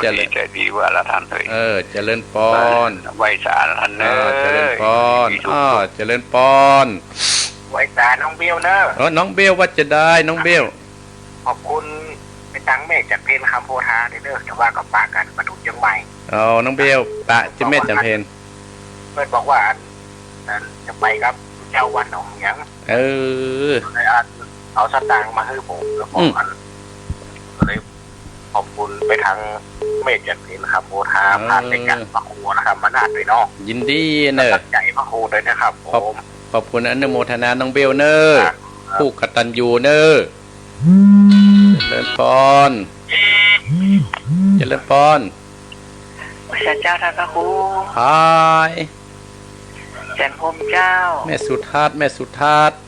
เจริญ ดีใจดีว่าละท่านเลย เจริญปอน ไว้สารท่านเนอะ เจริญปอน เจริญปอน ไว้สารน้องเบลเนอะ น้องเบลว่าจะได้น้องเบล ขอบคุณไปตังเมฆจากเพนคำโพธาเด้อจะว่ากับปากกันมาดูจังใหม่ น้องเบลปะจะเม็ดจำเพน เพื่อนบอกว่าอันจะไปครับเจ้าวันของหยัง เออ เลยเอาสตางค์มาให้ผมแล้วผมอันก็เลยขอบคุณไปทางเมฆจากเพนคำโพธาผ่านในการพระครูนะครับมานาดด้วยเนาะ ยินดีเนอะ ตั้งใจพระครูเลยนะครับผม ขอบคุณอนุโมทนาน้องเบลเนอะผู้กตัญญูเนอะเจริญปอนเจริญปอน พระเจ้าท่านพระครู ฮาย แสนพรมเจ้า แม่สุทัศน์แม่สุทัศน์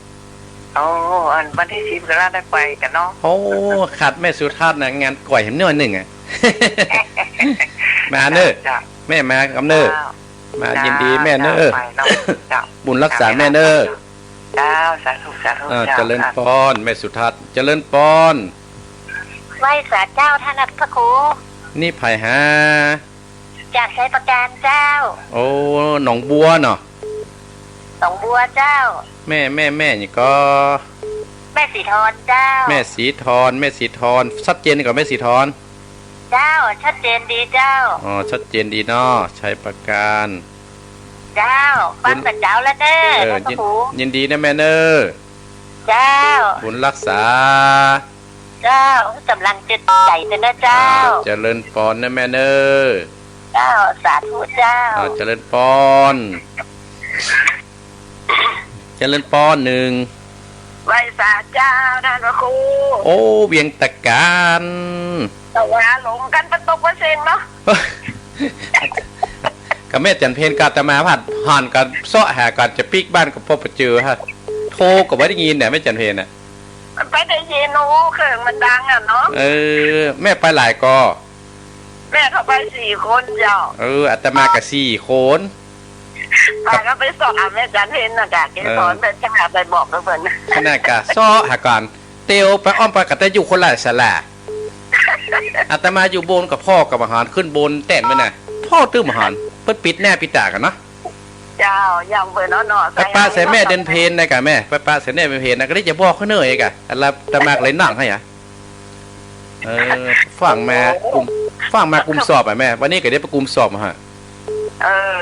อ๋ออันวันที่10กรกฎาคมได้ไปกันเนาะ โอ้ขาดแม่สุทัศน์นะงานก่อยเห็นเนื้อหนึ่งอ่ะ มาเนอะ จ้า แม่มากำเนอะมายินดีแม่เนอะ ไปเนาะจ้า บุญรักษาแม่เนอะ เจ้าสาธุสาธุเจ้า เจริญปอนแม่สุทัศน์เจริญปอน ไหว้สาเจ้าท่านพระครู นี่ไผ่ฮะ จากใช้ประการเจ้า โอ้หนองบัวเนาะ สองบัวเจ้า แม่นี่ก็ แม่สีทอนเจ้า แม่สีทอนชัดเจนกว่าแม่สีทอน เจ้าชัดเจนดีเจ้า อ๋อชัดเจนดีเนาะใช้ประการ เจ้าฟังแต่เจ้าแล้วเด้อท่านพระครู ยินดีนะแม่เนอะ เจ้า บุญรักษา เจ้ากำลังจิตใจเจ้านะเจ้า เจริญปอนนะแม่เนอะ เจ้าสาธุเจ้า เจริญปอนเจริญปอนหนึ่ง ไหว้สาเจ้าท่านพระครู โอ้เวียงตะการ แต่ว่าหลงกันประตกประเซงเนาะ กับแม่จันเพนกาตมาผัดห่านกันเสาะหากันจะปีกบ้านกับพ่อประจือฮะโทรกับว่าได้ยินเนี่ยแม่จันเพนน่ะ มันไปได้ยินโอ้เครื่องมันดังอ่ะเนาะ แม่ไปหลายกอ แม่เขาไป4 คนเจ้า อาตมากับ4 คน ป้าก็ไปสอนแม่จันเพนน่ะกะแกสอนไปจ้าไปบอกกับเพิ่น ขนาดกะเสาะหากันเตียวไปอ้อมไปกับแต่อยู่คนละสลาอาตมาอยู่บนกับพ่อกับอาหารขึ้นบนแต่นไปน่ะพ่อตื้มอาหารเปิดปิดแน่ปิดตากันเนาะ เจ้ายังเพิ่นเนาะ ไปป้าใส่แม่เดินเพนนะกะแม่ไปป้าใส่แม่เป็นเพนนะก็ได้จะบอกเขาเนยกะอะไรตามากเลยนั่งให้อ่ะฟังมากลุ่มสอบอ่ะแม่วันนี้ก็ได้ประกุมสอบมาฮะ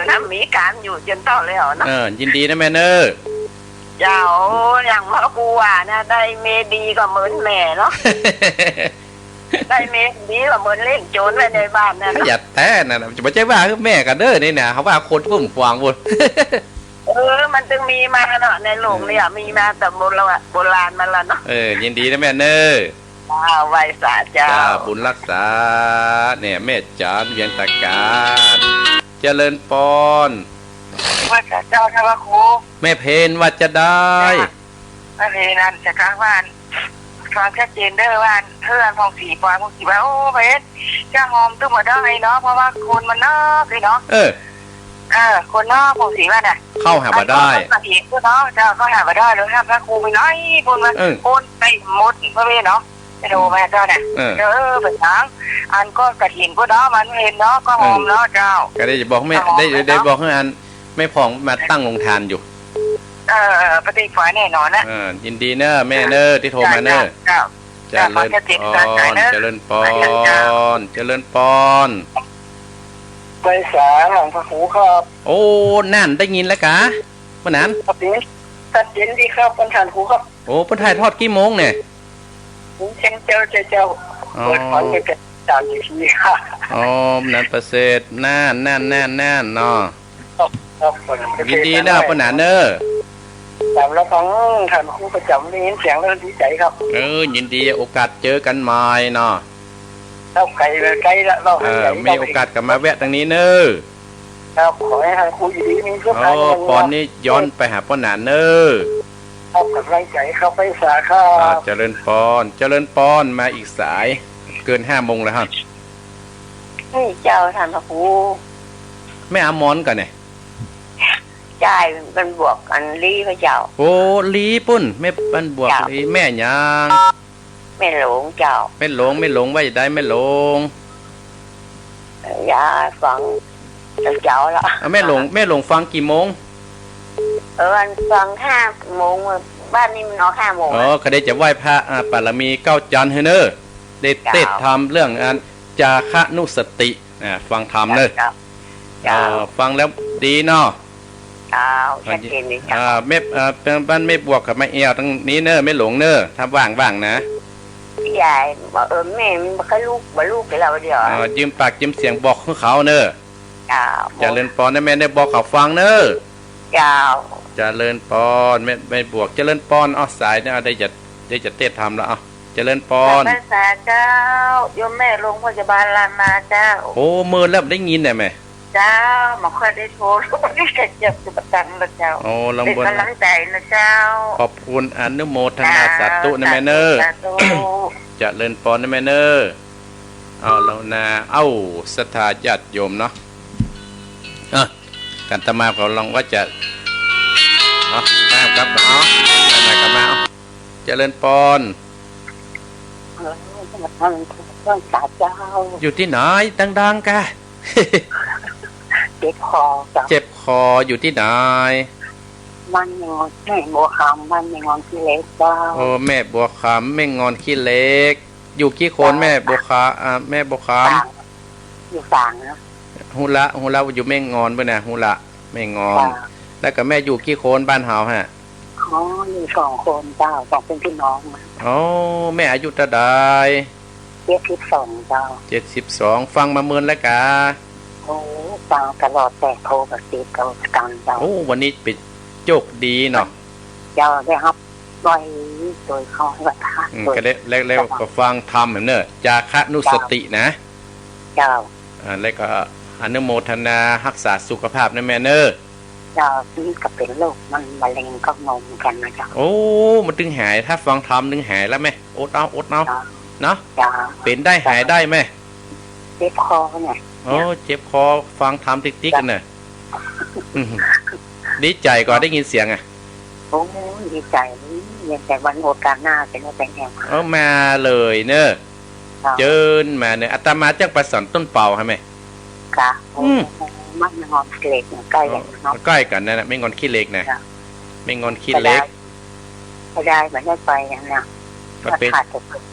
ถ้ามีการอยู่จนเท่าแล้วเนาะ ยินดีนะแม่เนอ เจ้าอย่างพ่อกูอ่ะนะได้เมดีก็เหมือนแม่เนาะ ได้เมดีก็เหมือนเล่นโจรไว้ในบ้านนะ อย่าแต่น่ะจะไม่ใช่ว่าคือแม่กันเด้อนี่นะเขาว่าคนพุ่มฟางบน มันจึงมีมาเนาะในโลกเนี่ยมีมาแต่โบราณมาแล้วเนาะ ยินดีนะแม่เนอ ไหว้สาเจ้า บุญรักษาเนี่ยแม่จานเวียงตะการเจริญปอน ไหว้สาเจ้าท่านพระครู แม่เพนว่าจะได้ พระเพนั้นจะกลางบ้านความชัดเจนเด้อว่าเพื่อนของสีปอยของสีว่าโอ้เพชรจะหอมตึ้งมาได้เนาะเพราะว่าคนมันนอกเลยเนาะคนนอกของสีว่าน่ะ เข้าหามาได้ มาถีบเนาะเจ้าเขาหามาได้เลยครับพระครูไปน้อยคนมาคนไปหมดพระเพเนาะจะดูแม่เจ้าน่ะเป็นทางอันก็กระถิ่นก็เนาะมันเห็นเนาะก็หอมเนาะเจ้าก็ได้บอกแม่ได้บอกให้อันไม่พองมาตั้งลงทานอยู่ปฏิฝ่ายแน่นอนนะยินดีเนอะแม่เนอะที่โทรมาเนอะเจริญปอนเจริญปอนไปสาหลังพระครูครับ โอ้นั่นได้ยินแล้วกะวันนั้นตัดเย็นดีครับปัญหาครูครับโอ้เพิ่นถ่ายทอดกี่โมงเนี่ยผมเจ้าเปิดฟังไปเป็น3 นาทีค่ะนั่นประเสริฐนั่นเนาะครับยินดีนะปัญหาเนอะ จำแล้วฟังท่านครูประจำได้ยินเสียงแล้วดีใจครับยินดีโอกาสเจอกันใหม่เนาะเราไกลละเรามีโอกาสกลับมาแวะตรงนี้เนอะครับขอให้ท่านครูอยู่ดีมีสุขภาพปอนนี้ย้อนไปหาป้อนหนานเนอะครับกำลังใจเข้าไปสาขาเจริญปอนมาอีกสายเกิน5 โมงแล้วครับเจ้าท่านครูแม่อมอนกันเนี่ยใช่เป็นบวกอันลีพระเจ้าโอ้ลีปุ่นแม่เป็นบวกลีแม่ยังแม่หลงเจ้าแม่หลงไว้ได้แม่หลงอย่าฟังเจ้าละแม่หลงฟังกี่โมงวันฟัง5 โมงบ้านนี้มันนอน5 โมงเขาได้จะไหว้พระปารมี9 จันทร์เนอะได้เทศทำเรื่องอันจาคะนุสติฟังธรรมเนอะฟังแล้วดีเนาะชัดเจนเลยแม่บ้านไม่บวกกับแม่เอวตรงนี้เนอะไม่หลงเนอะถ้าว่างนะใหญ่บอกแม่มันแค่ลูกเราเดียวยืมปากยืมเสียงบอกของเขาเนอะจะเล่นปอนได้แม่ได้บอกเขาฟังเนอะจะเล่นปอนไม่บวกจะเล่นปอนสายเนี่ยได้จะเทศทำแล้วจะเล่นปอนภาษาเจ้าโยมแม่โรงพยาบาลรามาเจ้าโอ้เมื่อแล้วได้ยินไหมแม่เจ้าหมอเคยได้โทรที่เจ็บจุดตังนะเจ้าเป็นกำลังใจนะเจ้าขอบคุณอนุโมทนาสาธุนะแม่เนอจะเล่นปอนนะแม่เนอแล้วนะศรัทธาญาติโยมเนาะกันตมาเขาลองว่าจะครับไหนกันมาจะเล่นปอนอยู่ที่ไหนดังๆกันเจ็บคออยู่ที่ไหนบ้านงอนแม่บัวคำบ้านแม่งอนขี้เล็กเจ้าแม่บัวคำแม่งอนขี้เล็กอยู่กี่คนแม่บัวคำแม่บัวคำอยู่ฝั่งนะฮูละอยู่แม่งอนป่ะนะฮูละแม่งอนแล้วกับแม่อยู่กี่คนบ้านเฮาฮะอยู่2 คนเจ้า2เป็นพี่น้องแม่อายุเท่าใด72เจ้า72ฟังมาเมินแล้วกะฟังตลอดแต่โทรกับติดกันเจ้าวันนี้เป็นโชคดีเนาะเจ้าได้ครับบ่อยโดยเขาให้วัดท่าก็ได้แล้วก็ฟังธรรมเหมือนเนอะจาคะนุสตินะเจ้าแล้วก็อนุโมทนารักษาสุขภาพนะแม่เนอะเจ้านี่ก็เป็นโรคมันมะเร็งก็งงกันนะเจ้ามันถึงหายถ้าฟังธรรมถึงหายแล้วไหมอดเอาเนาะเป็นได้หายได้ไหมเจ็บคอเนี่ยเจ็บคอฟังธรรมติ๊กๆกันเนอะดีใจก่อนได้ยินเสียงดีใจแต่วันโอกาสหน้าเป็นว่าเป็นแอมมาเลยเนอะเจิญมาเนอะอาตมาจังประสานต้นเป่าใช่ไหมค่ะมันงอนขี้เล็กใกล้กันเนาะใกล้กันนะไม่งอนขี้เล็กนะไม่งอนขี้เล็กไม่ได้เหมือนได้ไปอย่างนี้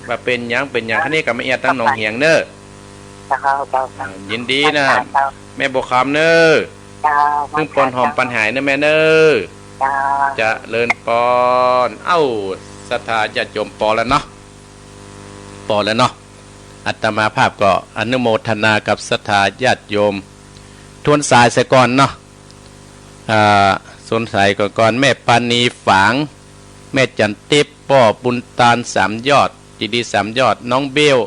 มาเป็นยังท่านี้กับแม่เอียตั้งหนองเหียงเนอะยินดีนะแม่บัวคำเนอะซึ่งปนหอมปัญหาเนอะแม่เนอะจะเลินปอนศรัทธาญาติโยมปอแล้วเนาะอัตมาภาพก็อนุโมทนากับศรัทธาญาติโยมทวนสายเสียก่อนเนาะสนสายก่อนแม่ปานีฝางแม่จันทิพย์ป่อบุญตาล3 ยอดจีดี3 ยอดน้องเบล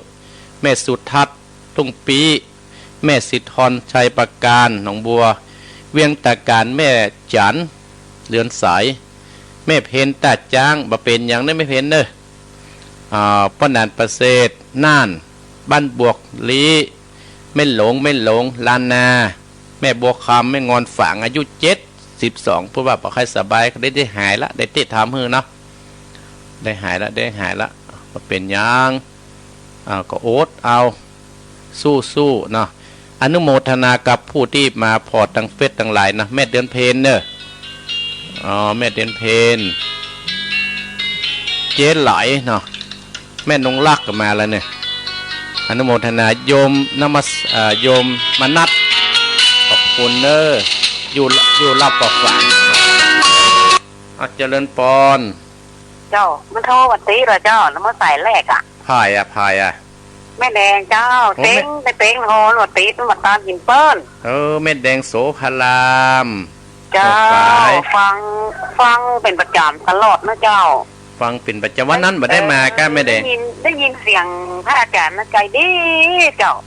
แม่สุทัศน์ทุ่งปีแม่สิทธรชัยประการหนองบัวเวียงตาการแม่จันเลือนสายแม่เพนตาจ้างบ่เป็นอย่างได้ไม่เพนเนอะป้อนนันประเสริฐน่านบ้านบวกลีไม่หลงลานนาแม่บัวคำแม่งอนฝางอายุ72พูดว่าปลอดภัยสบายได้หายละได้ติดทำมือเนาะได้หายละมาเป็นยังก็โอ๊ตเอาสู้เนาะอนุโมทนากับผู้ที่มาพอตั้งเฟซตั้งหลายนะแม่เดือนเพนเนอะแม่เดือนเพนเจ๊ไหลเนาะแม่นงลักก็มาแล้วเนี่ยอนุโมทนาโยมโยมมนัสขอบคุณเนอะอยู่รับปอกฝังเจริญปอนเจ้ามันโทรวันตีเหรอเจ้าแล้วมาใส่แรกพายแม่แดงเจ้าเต็งได้เต็งโหนวดตีนวดตาหินเปิ้ลแม่แดงโสภาราม เจ้าฟังเป็นประจำตลอดนะเจ้าฟังเป็นประจำวันนั้นบ่ได้มาก็ไม่ได้ได้ยินเสียงพระอาจารย์นะใจดีเจ้า